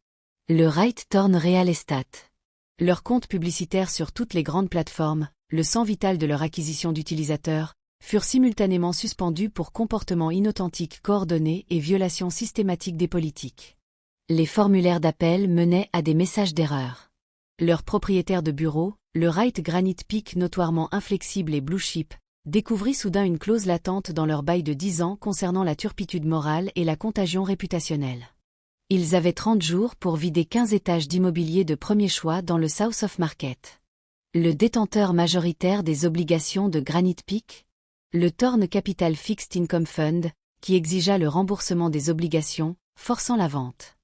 Speaker 1: Le Right Thorne Real Estate. Leurs comptes publicitaires sur toutes les grandes plateformes, le sang vital de leur acquisition d'utilisateurs, furent simultanément suspendus pour comportements inauthentiques coordonnés et violations systématiques des politiques. Les formulaires d'appel menaient à des messages d'erreur. Leur propriétaire de bureau, le Right Granite Peak notoirement inflexible et blue chip, découvrit soudain une clause latente dans leur bail de 10 ans concernant la turpitude morale et la contagion réputationnelle. Ils avaient 30 jours pour vider 15 étages d'immobilier de premier choix dans le South of Market. Le détenteur majoritaire des obligations de Granite Peak? Le Thorne Capital Fixed Income Fund, qui exigea le remboursement des obligations, forçant la vente.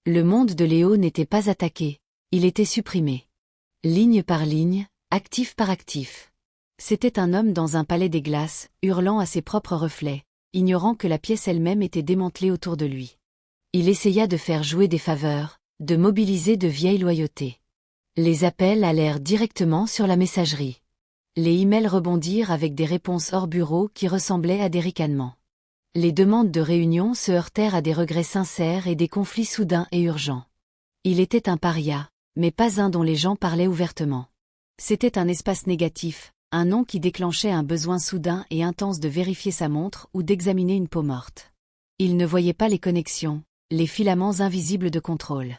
Speaker 1: Le monde de Léo n'était pas attaqué, il était supprimé. Ligne par ligne, actif par actif. C'était un homme dans un palais des glaces, hurlant à ses propres reflets, ignorant que la pièce elle-même était démantelée autour de lui. Il essaya de faire jouer des faveurs, de mobiliser de vieilles loyautés. Les appels allèrent directement sur la messagerie. Les emails rebondirent avec des réponses hors bureau qui ressemblaient à des ricanements. Les demandes de réunion se heurtèrent à des regrets sincères et des conflits soudains et urgents. Il était un paria, mais pas un dont les gens parlaient ouvertement. C'était un espace négatif, un nom qui déclenchait un besoin soudain et intense de vérifier sa montre ou d'examiner une peau morte. Il ne voyait pas les connexions, les filaments invisibles de contrôle.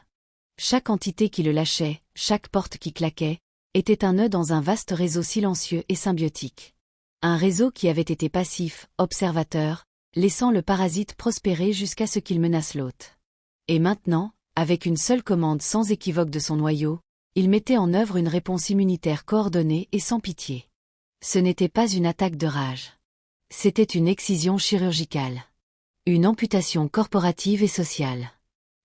Speaker 1: Chaque entité qui le lâchait, chaque porte qui claquait, était un nœud dans un vaste réseau silencieux et symbiotique. Un réseau qui avait été passif, observateur, laissant le parasite prospérer jusqu'à ce qu'il menace l'hôte. Et maintenant, avec une seule commande sans équivoque de son noyau, il mettait en œuvre une réponse immunitaire coordonnée et sans pitié. Ce n'était pas une attaque de rage. C'était une excision chirurgicale. Une amputation corporative et sociale.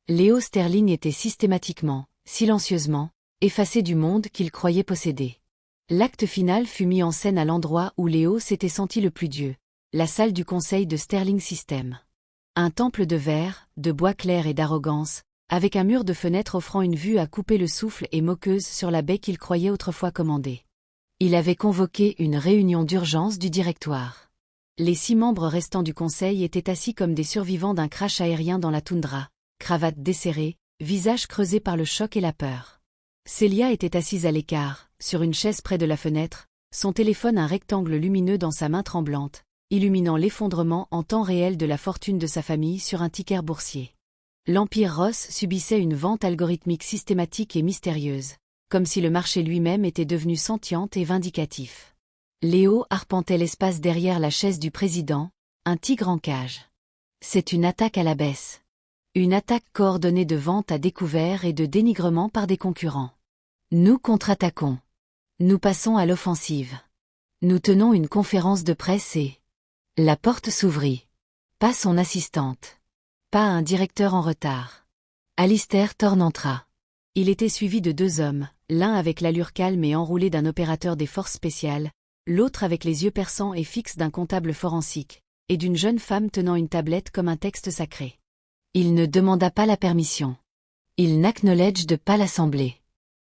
Speaker 1: Léo Sterling était systématiquement, silencieusement, effacé du monde qu'il croyait posséder. L'acte final fut mis en scène à l'endroit où Léo s'était senti le plus Dieu, la salle du conseil de Sterling System. Un temple de verre, de bois clair et d'arrogance, avec un mur de fenêtres offrant une vue à couper le souffle et moqueuse sur la baie qu'il croyait autrefois commander. Il avait convoqué une réunion d'urgence du directoire. Les 6 membres restants du conseil étaient assis comme des survivants d'un crash aérien dans la toundra, cravates desserrées, visages creusés par le choc et la peur. Célia était assise à l'écart, sur une chaise près de la fenêtre, son téléphone un rectangle lumineux dans sa main tremblante, illuminant l'effondrement en temps réel de la fortune de sa famille sur un ticker boursier. L'Empire Ross subissait une vente algorithmique systématique et mystérieuse, comme si le marché lui-même était devenu sentient et vindicatif. Léo arpentait l'espace derrière la chaise du président, un tigre en cage. C'est une attaque à la baisse. Une attaque coordonnée de vente à découvert et de dénigrement par des concurrents. Nous contre-attaquons. Nous passons à l'offensive. Nous tenons une conférence de presse et... La porte s'ouvrit. Pas son assistante. Pas un directeur en retard. Alistair Thorne entra. Il était suivi de 2 hommes, l'un avec l'allure calme et enroulée d'un opérateur des forces spéciales, l'autre avec les yeux perçants et fixes d'un comptable forensique, et d'une jeune femme tenant une tablette comme un texte sacré. Il ne demanda pas la permission. Il n'acknowledged pas l'assemblée.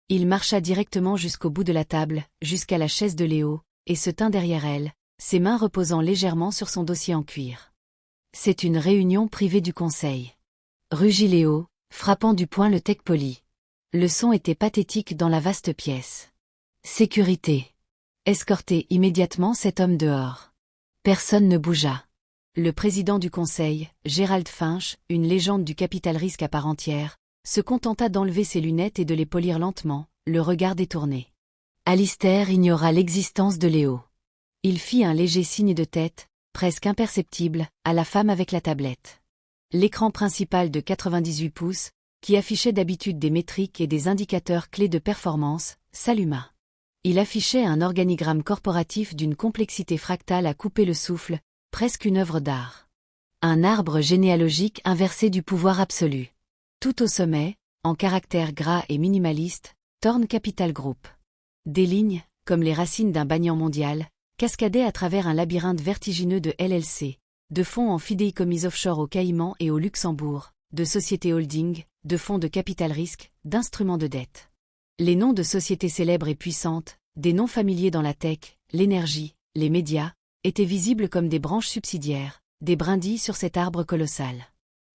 Speaker 1: Il marcha directement jusqu'au bout de la table, jusqu'à la chaise de Léo, et se tint derrière elle, ses mains reposant légèrement sur son dossier en cuir. C'est une réunion privée du conseil. Rugit Léo, frappant du poing le tech poli. Le son était pathétique dans la vaste pièce. Sécurité. Escortez immédiatement cet homme dehors. Personne ne bougea. Le président du conseil, Gerald Finch, une légende du capital risque à part entière, se contenta d'enlever ses lunettes et de les polir lentement, le regard détourné. Alistair ignora l'existence de Léo. Il fit un léger signe de tête, presque imperceptible, à la femme avec la tablette. L'écran principal de 98 pouces, qui affichait d'habitude des métriques et des indicateurs clés de performance, s'alluma. Il affichait un organigramme corporatif d'une complexité fractale à couper le souffle, presque une œuvre d'art. Un arbre généalogique inversé du pouvoir absolu. Tout au sommet, en caractères gras et minimalistes, Thorne Capital Group. Des lignes, comme les racines d'un banyan mondial, cascadaient à travers un labyrinthe vertigineux de LLC, de fonds en fidéicommis offshore aux Caïmans et au Luxembourg, de sociétés holding, de fonds de capital risque, d'instruments de dette. Les noms de sociétés célèbres et puissantes, des noms familiers dans la tech, l'énergie, les médias, étaient visibles comme des branches subsidiaires, des brindilles sur cet arbre colossal.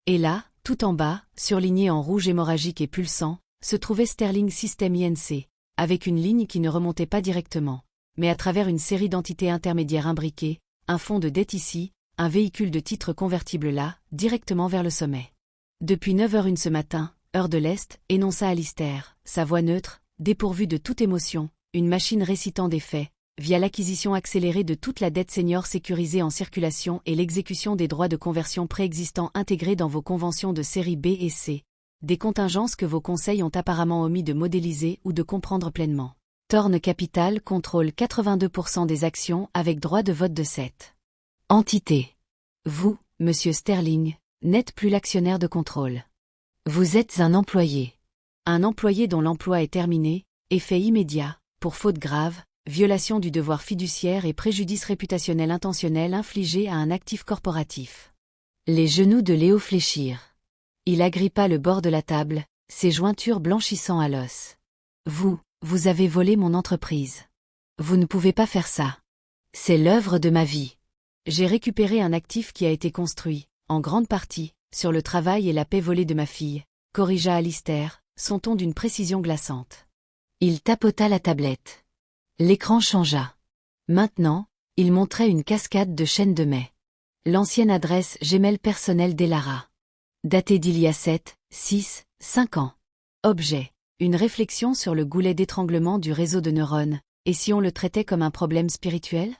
Speaker 1: Et là, tout en bas, surligné en rouge hémorragique et pulsant, se trouvait Sterling System Inc., avec une ligne qui ne remontait pas directement, mais à travers une série d'entités intermédiaires imbriquées, un fonds de dette ici, un véhicule de titres convertibles là, directement vers le sommet. Depuis 9h01 ce matin, heure de l'Est, énonça Alistair, sa voix neutre, dépourvue de toute émotion, une machine récitant des faits, via l'acquisition accélérée de toute la dette senior sécurisée en circulation et l'exécution des droits de conversion préexistants intégrés dans vos conventions de série B et C, des contingences que vos conseils ont apparemment omis de modéliser ou de comprendre pleinement. Thorne Capital contrôle 82% des actions avec droit de vote de cette entité. Vous, monsieur Sterling, n'êtes plus l'actionnaire de contrôle. Vous êtes un employé. Un employé dont l'emploi est terminé, effet immédiat, pour faute grave, violation du devoir fiduciaire et préjudice réputationnel intentionnel infligé à un actif corporatif. Les genoux de Léo fléchirent. Il agrippa le bord de la table, ses jointures blanchissant à l'os. Vous avez volé mon entreprise. Vous ne pouvez pas faire ça. C'est l'œuvre de ma vie. J'ai récupéré un actif qui a été construit, en grande partie, sur le travail et la paix volée de ma fille, corrigea Alistair, son ton d'une précision glaçante. Il tapota la tablette. L'écran changea. Maintenant, il montrait une cascade de chaînes de mai. L'ancienne adresse Gmail personnelle d'Elara. Datée d'il y a 7, 6, 5 ans. Objet. Une réflexion sur le goulet d'étranglement du réseau de neurones, et si on le traitait comme un problème spirituel?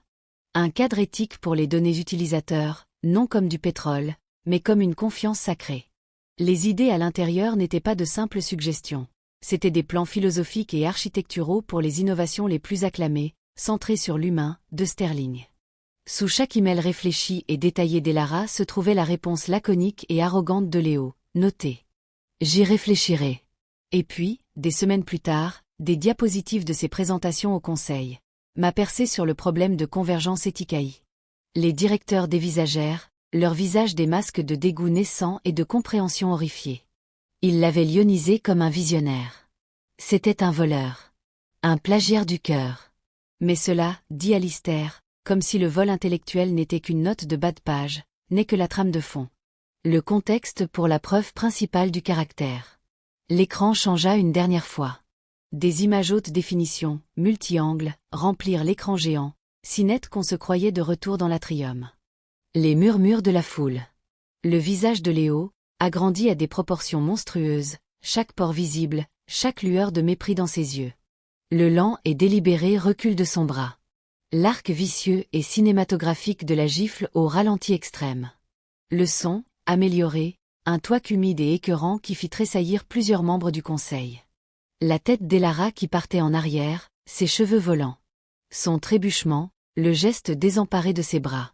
Speaker 1: Un cadre éthique pour les données utilisateurs, non comme du pétrole, mais comme une confiance sacrée. Les idées à l'intérieur n'étaient pas de simples suggestions. C'étaient des plans philosophiques et architecturaux pour les innovations les plus acclamées, centrées sur l'humain, de Sterling. Sous chaque email réfléchi et détaillé d'Elara se trouvait la réponse laconique et arrogante de Léo, notée. J'y réfléchirai. Et puis, des semaines plus tard, des diapositives de ses présentations au conseil. M'a percé sur le problème de convergence éthicaï. Les directeurs dévisagèrent, leurs visages des masques de dégoût naissant et de compréhension horrifiée. Ils l'avaient lionisé comme un visionnaire. C'était un voleur. Un plagiaire du cœur. Mais cela, dit Alistair, comme si le vol intellectuel n'était qu'une note de bas de page, n'est que la trame de fond. Le contexte pour la preuve principale du caractère. L'écran changea une dernière fois. Des images haute définition, multi-angles, remplirent l'écran géant, si net qu'on se croyait de retour dans l'atrium. Les murmures de la foule. Le visage de Léo, agrandi à des proportions monstrueuses, chaque pore visible, chaque lueur de mépris dans ses yeux. Le lent et délibéré recul de son bras. L'arc vicieux et cinématographique de la gifle au ralenti extrême. Le son, amélioré, un toit humide et écœurant qui fit tressaillir plusieurs membres du conseil. La tête d'Elara qui partait en arrière, ses cheveux volants. Son trébuchement, le geste désemparé de ses bras.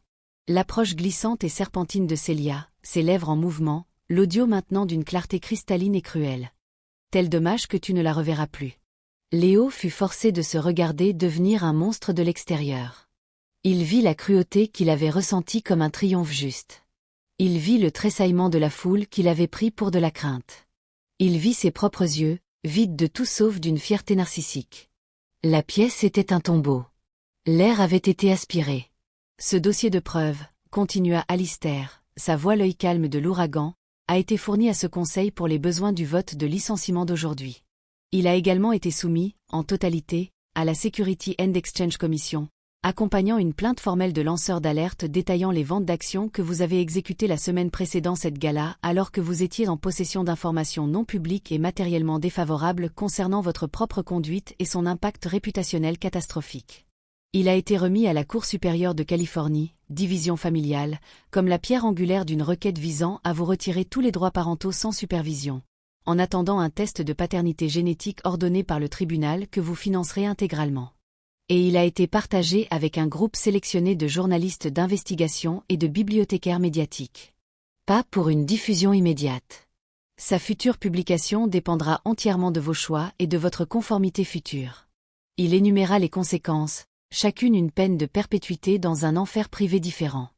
Speaker 1: L'approche glissante et serpentine de Célia, ses lèvres en mouvement, l'audio maintenant d'une clarté cristalline et cruelle. Tel dommage que tu ne la reverras plus. Léo fut forcé de se regarder devenir un monstre de l'extérieur. Il vit la cruauté qu'il avait ressentie comme un triomphe juste. Il vit le tressaillement de la foule qu'il avait pris pour de la crainte. Il vit ses propres yeux, vides de tout sauf d'une fierté narcissique. La pièce était un tombeau. L'air avait été aspiré. Ce dossier de preuves, continua Alistair, sa voix l'œil calme de l'ouragan, a été fourni à ce conseil pour les besoins du vote de licenciement d'aujourd'hui. Il a également été soumis, en totalité, à la Security and Exchange Commission, accompagnant une plainte formelle de lanceur d'alerte détaillant les ventes d'actions que vous avez exécutées la semaine précédant cette gala alors que vous étiez en possession d'informations non publiques et matériellement défavorables concernant votre propre conduite et son impact réputationnel catastrophique. Il a été remis à la Cour supérieure de Californie, division familiale, comme la pierre angulaire d'une requête visant à vous retirer tous les droits parentaux sans supervision, en attendant un test de paternité génétique ordonné par le tribunal que vous financerez intégralement. Et il a été partagé avec un groupe sélectionné de journalistes d'investigation et de bibliothécaires médiatiques. Pas pour une diffusion immédiate. Sa future publication dépendra entièrement de vos choix et de votre conformité future. Il énuméra les conséquences, chacune une peine de perpétuité dans un enfer privé différent.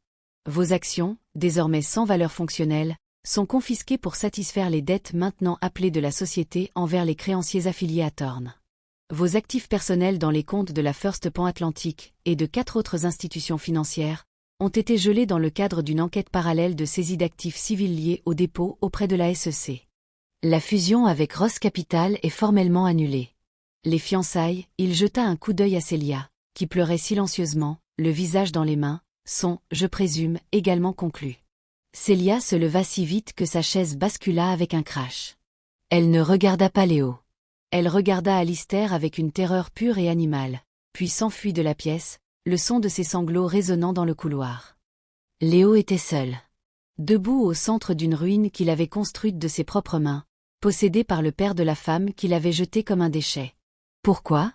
Speaker 1: Vos actions, désormais sans valeur fonctionnelle, sont confisquées pour satisfaire les dettes maintenant appelées de la société envers les créanciers affiliés à Thorne. Vos actifs personnels dans les comptes de la First Pan Atlantic et de 4 autres institutions financières ont été gelés dans le cadre d'une enquête parallèle de saisie d'actifs civils liés au dépôt auprès de la SEC. La fusion avec Ross Capital est formellement annulée. Les fiançailles, il jeta un coup d'œil à Célia, qui pleurait silencieusement, le visage dans les mains, sont, je présume, également conclus. Célia se leva si vite que sa chaise bascula avec un crash. Elle ne regarda pas Léo. Elle regarda Alistair avec une terreur pure et animale, puis s'enfuit de la pièce, le son de ses sanglots résonnant dans le couloir. Léo était seul. Debout au centre d'une ruine qu'il avait construite de ses propres mains, possédée par le père de la femme qu'il avait jetée comme un déchet. Pourquoi ?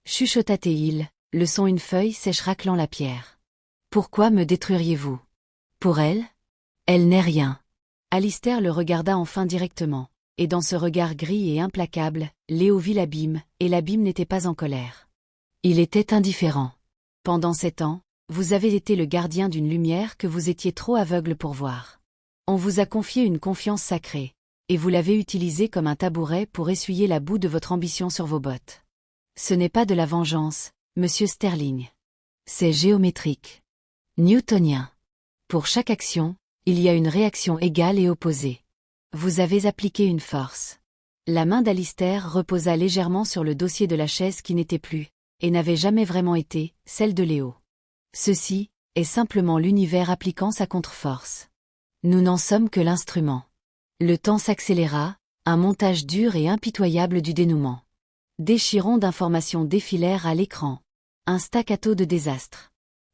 Speaker 1: Chuchota Théil, le son une feuille sèche raclant la pierre. Pourquoi me détruiriez-vous ? Pour elle ? Elle n'est rien. Alistair le regarda enfin directement, et dans ce regard gris et implacable, Léo vit l'abîme, et l'abîme n'était pas en colère. Il était indifférent. Pendant 7 ans, vous avez été le gardien d'une lumière que vous étiez trop aveugle pour voir. On vous a confié une confiance sacrée, et vous l'avez utilisée comme un tabouret pour essuyer la boue de votre ambition sur vos bottes. Ce n'est pas de la vengeance, Monsieur Sterling. C'est géométrique. Newtonien. Pour chaque action, il y a une réaction égale et opposée. Vous avez appliqué une force. La main d'Alistair reposa légèrement sur le dossier de la chaise qui n'était plus, et n'avait jamais vraiment été, celle de Léo. Ceci, est simplement l'univers appliquant sa contre-force. Nous n'en sommes que l'instrument. Le temps s'accéléra, un montage dur et impitoyable du dénouement. Déchirons d'informations défilèrent à l'écran. Un staccato de désastre.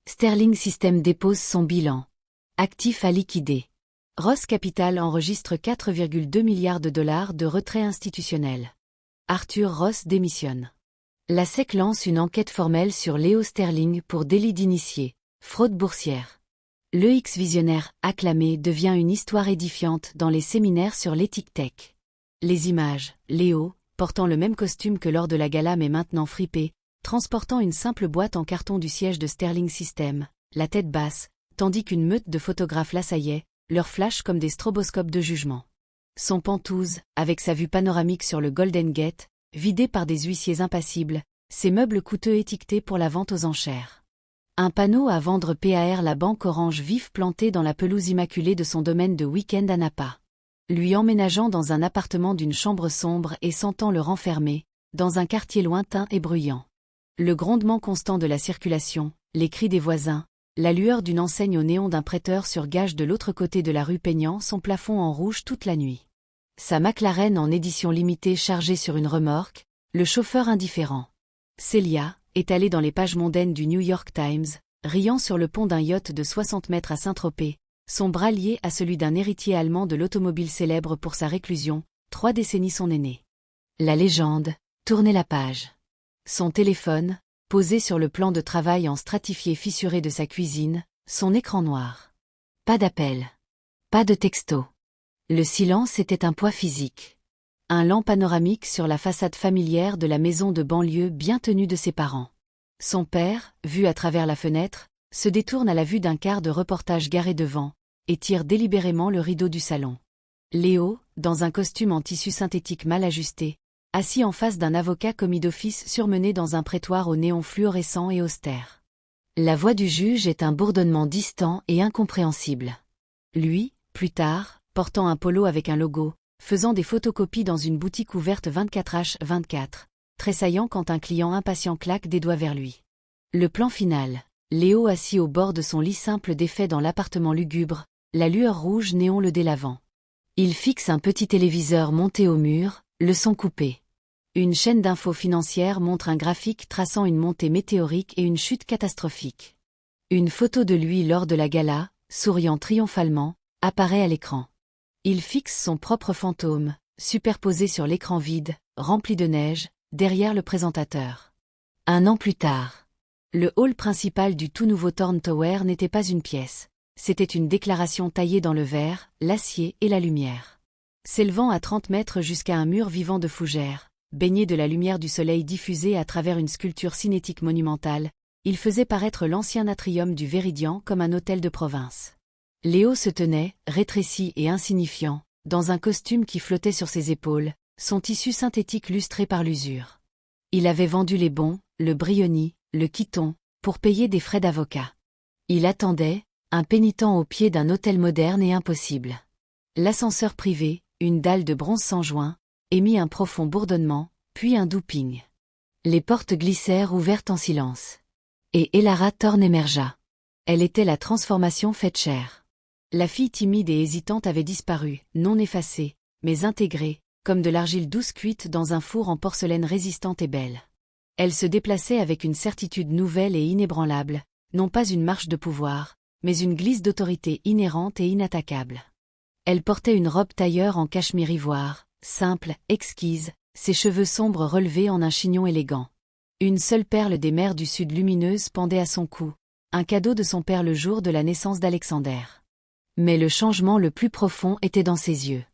Speaker 1: Sterling System dépose son bilan. Actifs à liquider. Ross Capital enregistre 4,2 milliards de dollars de retrait institutionnel. Arthur Ross démissionne. La SEC lance une enquête formelle sur Leo Sterling pour délit d'initié, fraude boursière. Le X-visionnaire acclamé devient une histoire édifiante dans les séminaires sur l'éthique tech. Les images, Léo, portant le même costume que lors de la gala mais maintenant fripé, transportant une simple boîte en carton du siège de Sterling System, la tête basse, tandis qu'une meute de photographes l'assaillait, leur flash comme des stroboscopes de jugement. Son pantouse, avec sa vue panoramique sur le Golden Gate, vidé par des huissiers impassibles, ses meubles coûteux étiquetés pour la vente aux enchères. Un panneau à vendre PAR la banque orange vif planté dans la pelouse immaculée de son domaine de week-end à Napa. Lui emménageant dans un appartement d'une chambre sombre et sentant le renfermer, dans un quartier lointain et bruyant. Le grondement constant de la circulation, les cris des voisins, la lueur d'une enseigne au néon d'un prêteur sur gage de l'autre côté de la rue peignant son plafond en rouge toute la nuit. Sa McLaren en édition limitée chargée sur une remorque, le chauffeur indifférent. Celia, étalée dans les pages mondaines du New York Times, riant sur le pont d'un yacht de 60 mètres à Saint-Tropez, son bras lié à celui d'un héritier allemand de l'automobile célèbre pour sa réclusion, 3 décennies son aîné. La légende, tournait la page. Son téléphone, posé sur le plan de travail en stratifié fissuré de sa cuisine, son écran noir. Pas d'appel. Pas de texto. Le silence était un poids physique. Un lent panoramique sur la façade familière de la maison de banlieue bien tenue de ses parents. Son père, vu à travers la fenêtre, se détourne à la vue d'un quart de reportage garé devant, et tire délibérément le rideau du salon. Léo, dans un costume en tissu synthétique mal ajusté, assis en face d'un avocat commis d'office surmené dans un prétoire au néon fluorescent et austère. La voix du juge est un bourdonnement distant et incompréhensible. Lui, plus tard, portant un polo avec un logo, faisant des photocopies dans une boutique ouverte 24h24, tressaillant quand un client impatient claque des doigts vers lui. Le plan final, Léo assis au bord de son lit simple défait dans l'appartement lugubre, la lueur rouge néon le délavant. Il fixe un petit téléviseur monté au mur, le son coupé. Une chaîne d'infos financières montre un graphique traçant une montée météorique et une chute catastrophique. Une photo de lui lors de la gala, souriant triomphalement, apparaît à l'écran. Il fixe son propre fantôme, superposé sur l'écran vide, rempli de neige, derrière le présentateur. 1 an plus tard. Le hall principal du tout nouveau Thorn Tower n'était pas une pièce. C'était une déclaration taillée dans le verre, l'acier et la lumière. S'élevant à 30 mètres jusqu'à un mur vivant de fougères, baigné de la lumière du soleil diffusée à travers une sculpture cinétique monumentale, il faisait paraître l'ancien atrium du Véridian comme un hôtel de province. Léo se tenait, rétréci et insignifiant, dans un costume qui flottait sur ses épaules, son tissu synthétique lustré par l'usure. Il avait vendu les bons, le Brioni, le Quiton, pour payer des frais d'avocat. Il attendait, un pénitent au pied d'un hôtel moderne et impossible. L'ascenseur privé, une dalle de bronze sans joint, émit un profond bourdonnement, puis un doux ping. Les portes glissèrent ouvertes en silence. Et Elara Thorne émergea. Elle était la transformation faite chair. La fille timide et hésitante avait disparu, non effacée, mais intégrée, comme de l'argile douce cuite dans un four en porcelaine résistante et belle. Elle se déplaçait avec une certitude nouvelle et inébranlable, non pas une marche de pouvoir, mais une glisse d'autorité inhérente et inattaquable. Elle portait une robe tailleur en cachemire ivoire, simple, exquise, ses cheveux sombres relevés en un chignon élégant. Une seule perle des mers du Sud lumineuse pendait à son cou, un cadeau de son père le jour de la naissance d'Alexander. Mais le changement le plus profond était dans ses yeux.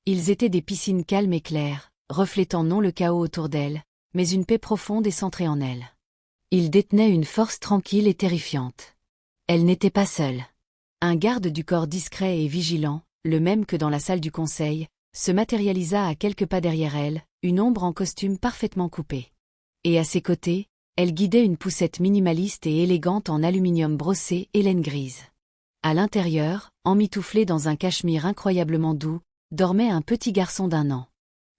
Speaker 1: Ils étaient des piscines calmes et claires, reflétant non le chaos autour d'elle, mais une paix profonde et centrée en elle. Ils détenaient une force tranquille et terrifiante. Elle n'était pas seule. Un garde du corps discret et vigilant, le même que dans la salle du conseil, se matérialisa à quelques pas derrière elle, une ombre en costume parfaitement coupé. Et à ses côtés, elle guidait une poussette minimaliste et élégante en aluminium brossé et laine grise. À l'intérieur, emmitouflé dans un cachemire incroyablement doux, dormait un petit garçon d'1 an.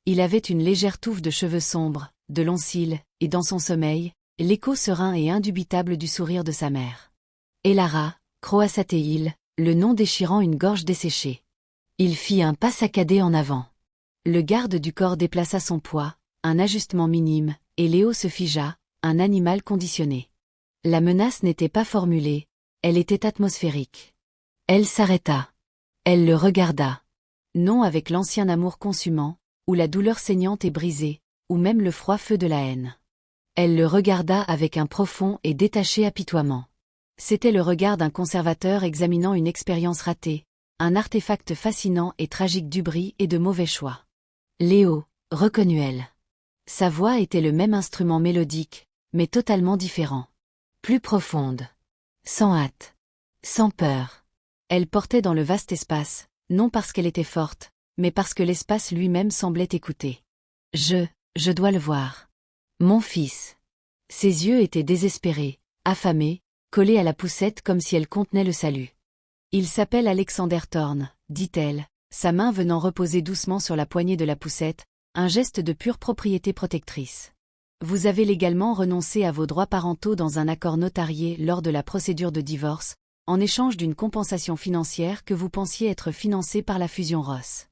Speaker 1: Il avait une légère touffe de cheveux sombres, de longs cils, et dans son sommeil, l'écho serein et indubitable du sourire de sa mère. Elara, Croassateil, le nom déchirant une gorge desséchée. Il fit un pas saccadé en avant. Le garde du corps déplaça son poids, un ajustement minime, et Léo se figea, un animal conditionné. La menace n'était pas formulée, elle était atmosphérique. Elle s'arrêta. Elle le regarda. Non avec l'ancien amour consumant, ou la douleur saignante et brisée, ou même le froid feu de la haine. Elle le regarda avec un profond et détaché apitoiement. C'était le regard d'un conservateur examinant une expérience ratée, un artefact fascinant et tragique d'ubris et de mauvais choix. Léo, reconnut-elle. Sa voix était le même instrument mélodique, mais totalement différent. Plus profonde. Sans hâte. Sans peur. Elle portait dans le vaste espace, non parce qu'elle était forte, mais parce que l'espace lui-même semblait écouter. Je dois le voir. Mon fils. Ses yeux étaient désespérés, affamés, collés à la poussette comme si elle contenait le salut. Il s'appelle Alexander Thorne, dit-elle, sa main venant reposer doucement sur la poignée de la poussette, un geste de pure propriété protectrice. Vous avez légalement renoncé à vos droits parentaux dans un accord notarié lors de la procédure de divorce, en échange d'une compensation financière que vous pensiez être financée par la fusion Ross.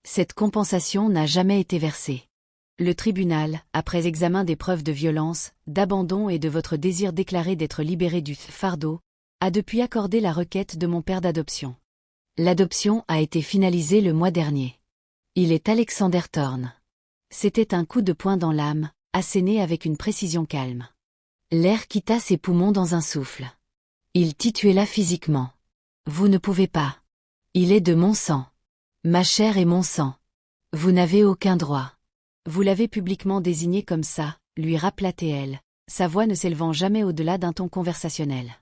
Speaker 1: Cette compensation n'a jamais été versée. Le tribunal, après examen des preuves de violence, d'abandon et de votre désir déclaré d'être libéré du fardeau, a depuis accordé la requête de mon père d'adoption. L'adoption a été finalisée le mois dernier. Il est Alexander Thorne. C'était un coup de poing dans l'âme, asséné avec une précision calme. L'air quitta ses poumons dans un souffle. Il tituela physiquement. Vous ne pouvez pas. Il est de mon sang. Ma chair et mon sang. Vous n'avez aucun droit. Vous l'avez publiquement désigné comme ça, lui rappela-t-elle, sa voix ne s'élevant jamais au-delà d'un ton conversationnel.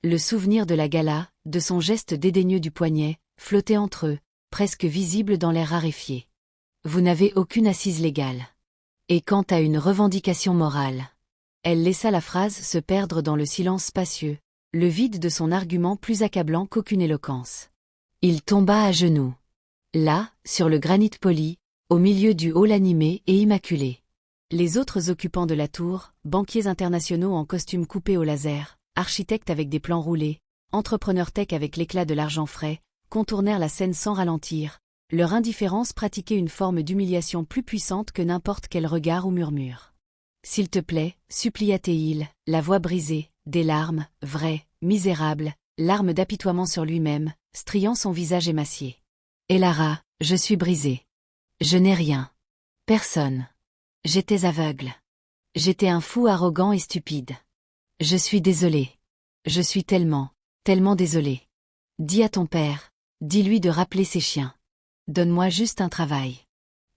Speaker 1: Le souvenir de la gala, de son geste dédaigneux du poignet, flottait entre eux, presque visible dans l'air raréfié. Vous n'avez aucune assise légale. Et quant à une revendication morale. Elle laissa la phrase se perdre dans le silence spacieux, le vide de son argument plus accablant qu'aucune éloquence. Il tomba à genoux. Là, sur le granit poli, au milieu du hall animé et immaculé. Les autres occupants de la tour, banquiers internationaux en costumes coupés au laser, architectes avec des plans roulés, entrepreneurs tech avec l'éclat de l'argent frais, contournèrent la scène sans ralentir, leur indifférence pratiquait une forme d'humiliation plus puissante que n'importe quel regard ou murmure. S'il te plaît, supplia-t-il, la voix brisée, des larmes, vraies, misérables, larmes d'apitoiement sur lui-même, striant son visage émacié. Elara, je suis brisé. Je n'ai rien. Personne. J'étais aveugle. J'étais un fou arrogant et stupide. Je suis désolé. Je suis tellement désolé. Dis à ton père, dis-lui de rappeler ses chiens. Donne-moi juste un travail.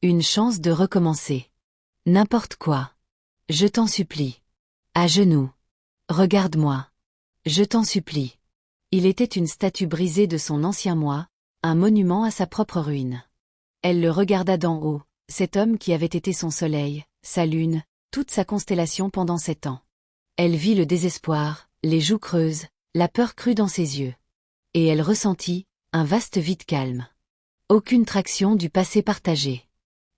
Speaker 1: Une chance de recommencer. N'importe quoi. Je t'en supplie. À genoux. Regarde-moi. Je t'en supplie. Il était une statue brisée de son ancien moi, un monument à sa propre ruine. Elle le regarda d'en haut, cet homme qui avait été son soleil, sa lune, toute sa constellation pendant 7 ans. Elle vit le désespoir, les joues creuses, la peur crue dans ses yeux. Et elle ressentit un vaste vide calme. Aucune traction du passé partagé.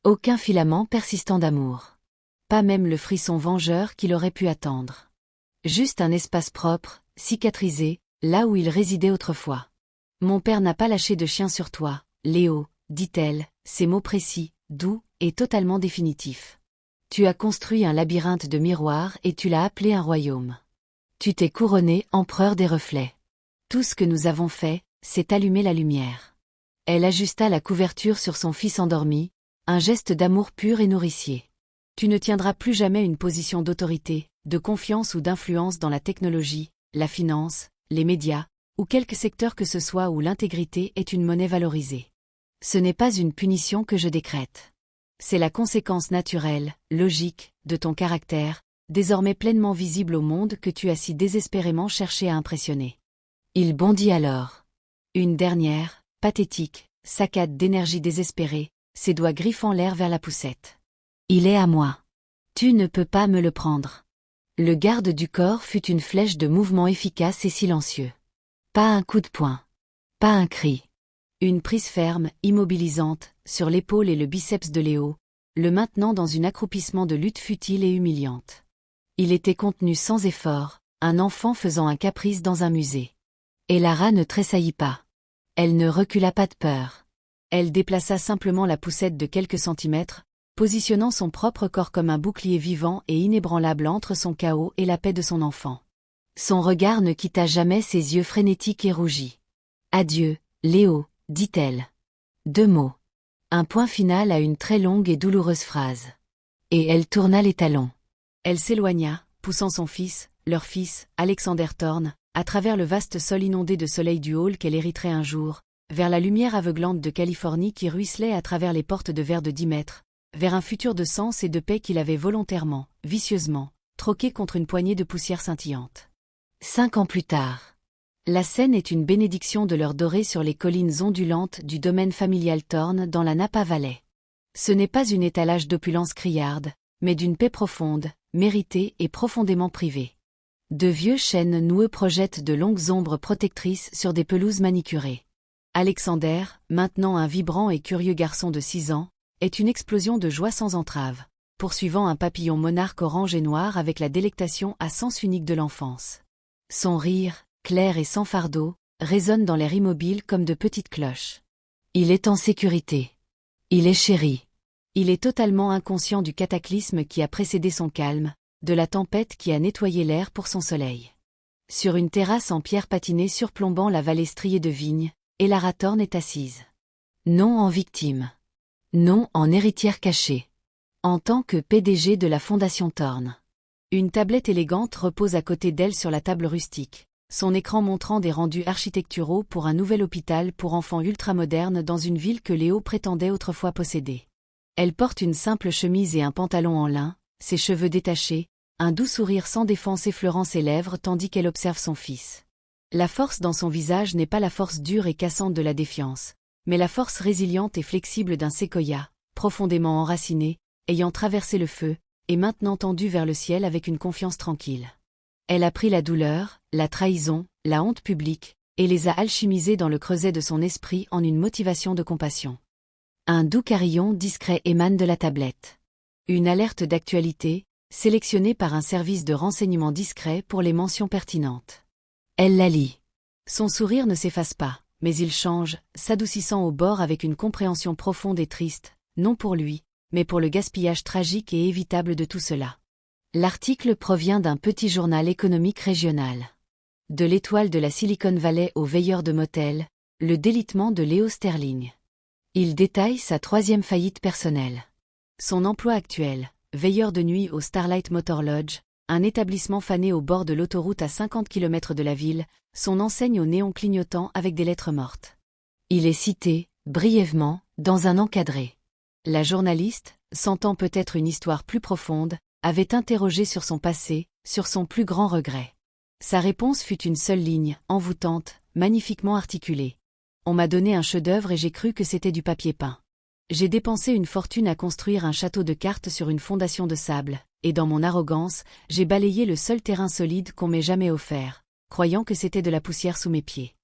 Speaker 1: Aucun filament persistant d'amour. Pas même le frisson vengeur qu'il aurait pu attendre. Juste un espace propre, cicatrisé, là où il résidait autrefois. Mon père n'a pas lâché de chien sur toi, Léo, dit-elle, ces mots précis, doux et totalement définitifs. Tu as construit un labyrinthe de miroirs et tu l'as appelé un royaume. Tu t'es couronné empereur des reflets. Tout ce que nous avons fait, c'est allumer la lumière. Elle ajusta la couverture sur son fils endormi, un geste d'amour pur et nourricier. Tu ne tiendras plus jamais une position d'autorité, de confiance ou d'influence dans la technologie, la finance, les médias, ou quelque secteur que ce soit où l'intégrité est une monnaie valorisée. Ce n'est pas une punition que je décrète. C'est la conséquence naturelle, logique, de ton caractère, désormais pleinement visible au monde que tu as si désespérément cherché à impressionner. Il bondit alors. Une dernière, pathétique, saccade d'énergie désespérée, ses doigts griffant l'air vers la poussette. Il est à moi. Tu ne peux pas me le prendre. Le garde du corps fut une flèche de mouvement efficace et silencieux. Pas un coup de poing. Pas un cri. Une prise ferme, immobilisante, sur l'épaule et le biceps de Léo, le maintenant dans un accroupissement de lutte futile et humiliante. Il était contenu sans effort, un enfant faisant un caprice dans un musée. Et Lara ne tressaillit pas. Elle ne recula pas de peur. Elle déplaça simplement la poussette de quelques centimètres, positionnant son propre corps comme un bouclier vivant et inébranlable entre son chaos et la paix de son enfant. Son regard ne quitta jamais ses yeux frénétiques et rougis. « Adieu, Léo », dit-elle. 2 mots. Un point final à une très longue et douloureuse phrase. Et elle tourna les talons. Elle s'éloigna, poussant son fils, leur fils, Alexander Thorne, à travers le vaste sol inondé de soleil du hall qu'elle hériterait un jour, vers la lumière aveuglante de Californie qui ruisselait à travers les portes de verre de 10 mètres, vers un futur de sens et de paix qu'il avait volontairement, vicieusement, troqué contre une poignée de poussière scintillante. 5 ans plus tard. La scène est une bénédiction de l'heure dorée sur les collines ondulantes du domaine familial Thorne dans la Napa Valley. Ce n'est pas une étalage d'opulence criarde, mais d'une paix profonde, méritée et profondément privée. De vieux chênes noueux projettent de longues ombres protectrices sur des pelouses manicurées. Alexander, maintenant un vibrant et curieux garçon de 6 ans, est une explosion de joie sans entrave, poursuivant un papillon monarque orange et noir avec la délectation à sens unique de l'enfance. Son rire, clair et sans fardeau, résonne dans l'air immobile comme de petites cloches. Il est en sécurité. Il est chéri. Il est totalement inconscient du cataclysme qui a précédé son calme, de la tempête qui a nettoyé l'air pour son soleil. Sur une terrasse en pierre patinée surplombant la vallée striée de vignes, Lara Thorne est assise. Non en victime. Non en héritière cachée. En tant que PDG de la Fondation Thorne. Une tablette élégante repose à côté d'elle sur la table rustique, son écran montrant des rendus architecturaux pour un nouvel hôpital pour enfants ultramoderne dans une ville que Léo prétendait autrefois posséder. Elle porte une simple chemise et un pantalon en lin, ses cheveux détachés, un doux sourire sans défense effleurant ses lèvres tandis qu'elle observe son fils. La force dans son visage n'est pas la force dure et cassante de la défiance, mais la force résiliente et flexible d'un séquoia, profondément enraciné, ayant traversé le feu, et maintenant tendu vers le ciel avec une confiance tranquille. Elle a pris la douleur, la trahison, la honte publique, et les a alchimisées dans le creuset de son esprit en une motivation de compassion. Un doux carillon discret émane de la tablette. Une alerte d'actualité, sélectionnée par un service de renseignement discret pour les mentions pertinentes. Elle la lit. Son sourire ne s'efface pas, mais il change, s'adoucissant au bord avec une compréhension profonde et triste, non pour lui, mais pour le gaspillage tragique et évitable de tout cela. L'article provient d'un petit journal économique régional. De l'étoile de la Silicon Valley au veilleur de motel, le délitement de Léo Sterling. Il détaille sa 3e faillite personnelle. Son emploi actuel, veilleur de nuit au Starlight Motor Lodge, un établissement fané au bord de l'autoroute à 50 km de la ville, son enseigne au néon clignotant avec des lettres mortes. Il est cité, brièvement, dans un encadré. La journaliste, sentant peut-être une histoire plus profonde, avait interrogé sur son passé, sur son plus grand regret. Sa réponse fut une seule ligne, envoûtante, magnifiquement articulée. On m'a donné un chef-d'œuvre et j'ai cru que c'était du papier peint. J'ai dépensé une fortune à construire un château de cartes sur une fondation de sable, et dans mon arrogance, j'ai balayé le seul terrain solide qu'on m'ait jamais offert, croyant que c'était de la poussière sous mes pieds.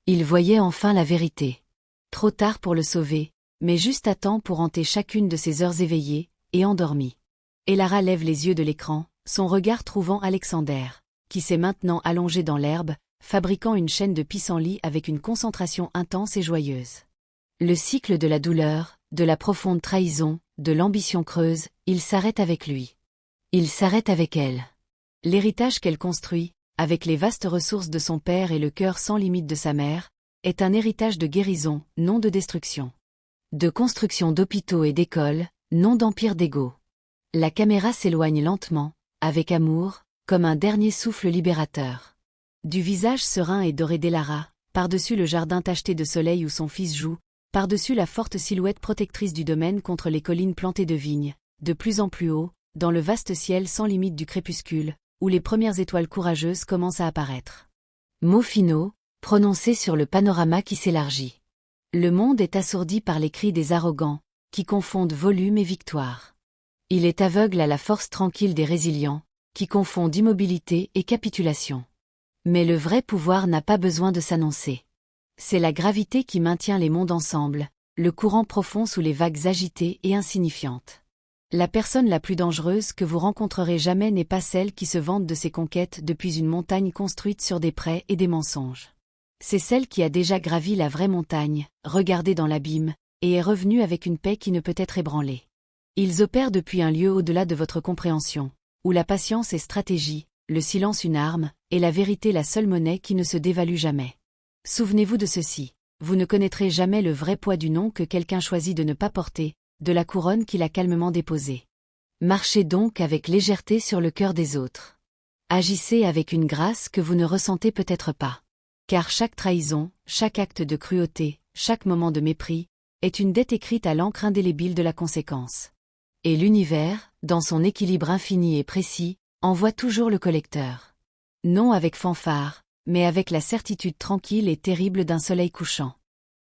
Speaker 1: Il voyait enfin la vérité. Trop tard pour le sauver, mais juste à temps pour hanter chacune de ses heures éveillées, et endormies. Lara lève les yeux de l'écran, son regard trouvant Alexander, qui s'est maintenant allongé dans l'herbe, fabriquant une chaîne de pissenlits avec une concentration intense et joyeuse. Le cycle de la douleur, de la profonde trahison, de l'ambition creuse, il s'arrête avec lui. Il s'arrête avec elle. L'héritage qu'elle construit, avec les vastes ressources de son père et le cœur sans limite de sa mère, est un héritage de guérison, non de destruction. De construction d'hôpitaux et d'écoles, non d'empire d'ego. La caméra s'éloigne lentement, avec amour, comme un dernier souffle libérateur. Du visage serein et doré d'Lara, par-dessus le jardin tacheté de soleil où son fils joue, par-dessus la forte silhouette protectrice du domaine contre les collines plantées de vignes, de plus en plus haut, dans le vaste ciel sans limite du crépuscule, où les premières étoiles courageuses commencent à apparaître. Mots finaux, prononcés sur le panorama qui s'élargit. Le monde est assourdi par les cris des arrogants, qui confondent volume et victoire. Il est aveugle à la force tranquille des résilients, qui confondent immobilité et capitulation. Mais le vrai pouvoir n'a pas besoin de s'annoncer. C'est la gravité qui maintient les mondes ensemble, le courant profond sous les vagues agitées et insignifiantes. La personne la plus dangereuse que vous rencontrerez jamais n'est pas celle qui se vante de ses conquêtes depuis une montagne construite sur des prés et des mensonges. C'est celle qui a déjà gravi la vraie montagne, regardé dans l'abîme, et est revenue avec une paix qui ne peut être ébranlée. Ils opèrent depuis un lieu au-delà de votre compréhension, où la patience est stratégie, le silence une arme, et la vérité la seule monnaie qui ne se dévalue jamais. Souvenez-vous de ceci, vous ne connaîtrez jamais le vrai poids du nom que quelqu'un choisit de ne pas porter, de la couronne qu'il a calmement déposée. Marchez donc avec légèreté sur le cœur des autres. Agissez avec une grâce que vous ne ressentez peut-être pas. Car chaque trahison, chaque acte de cruauté, chaque moment de mépris, est une dette écrite à l'encre indélébile de la conséquence. Et l'univers, dans son équilibre infini et précis, envoie toujours le collecteur. Non avec fanfare, mais avec la certitude tranquille et terrible d'un soleil couchant.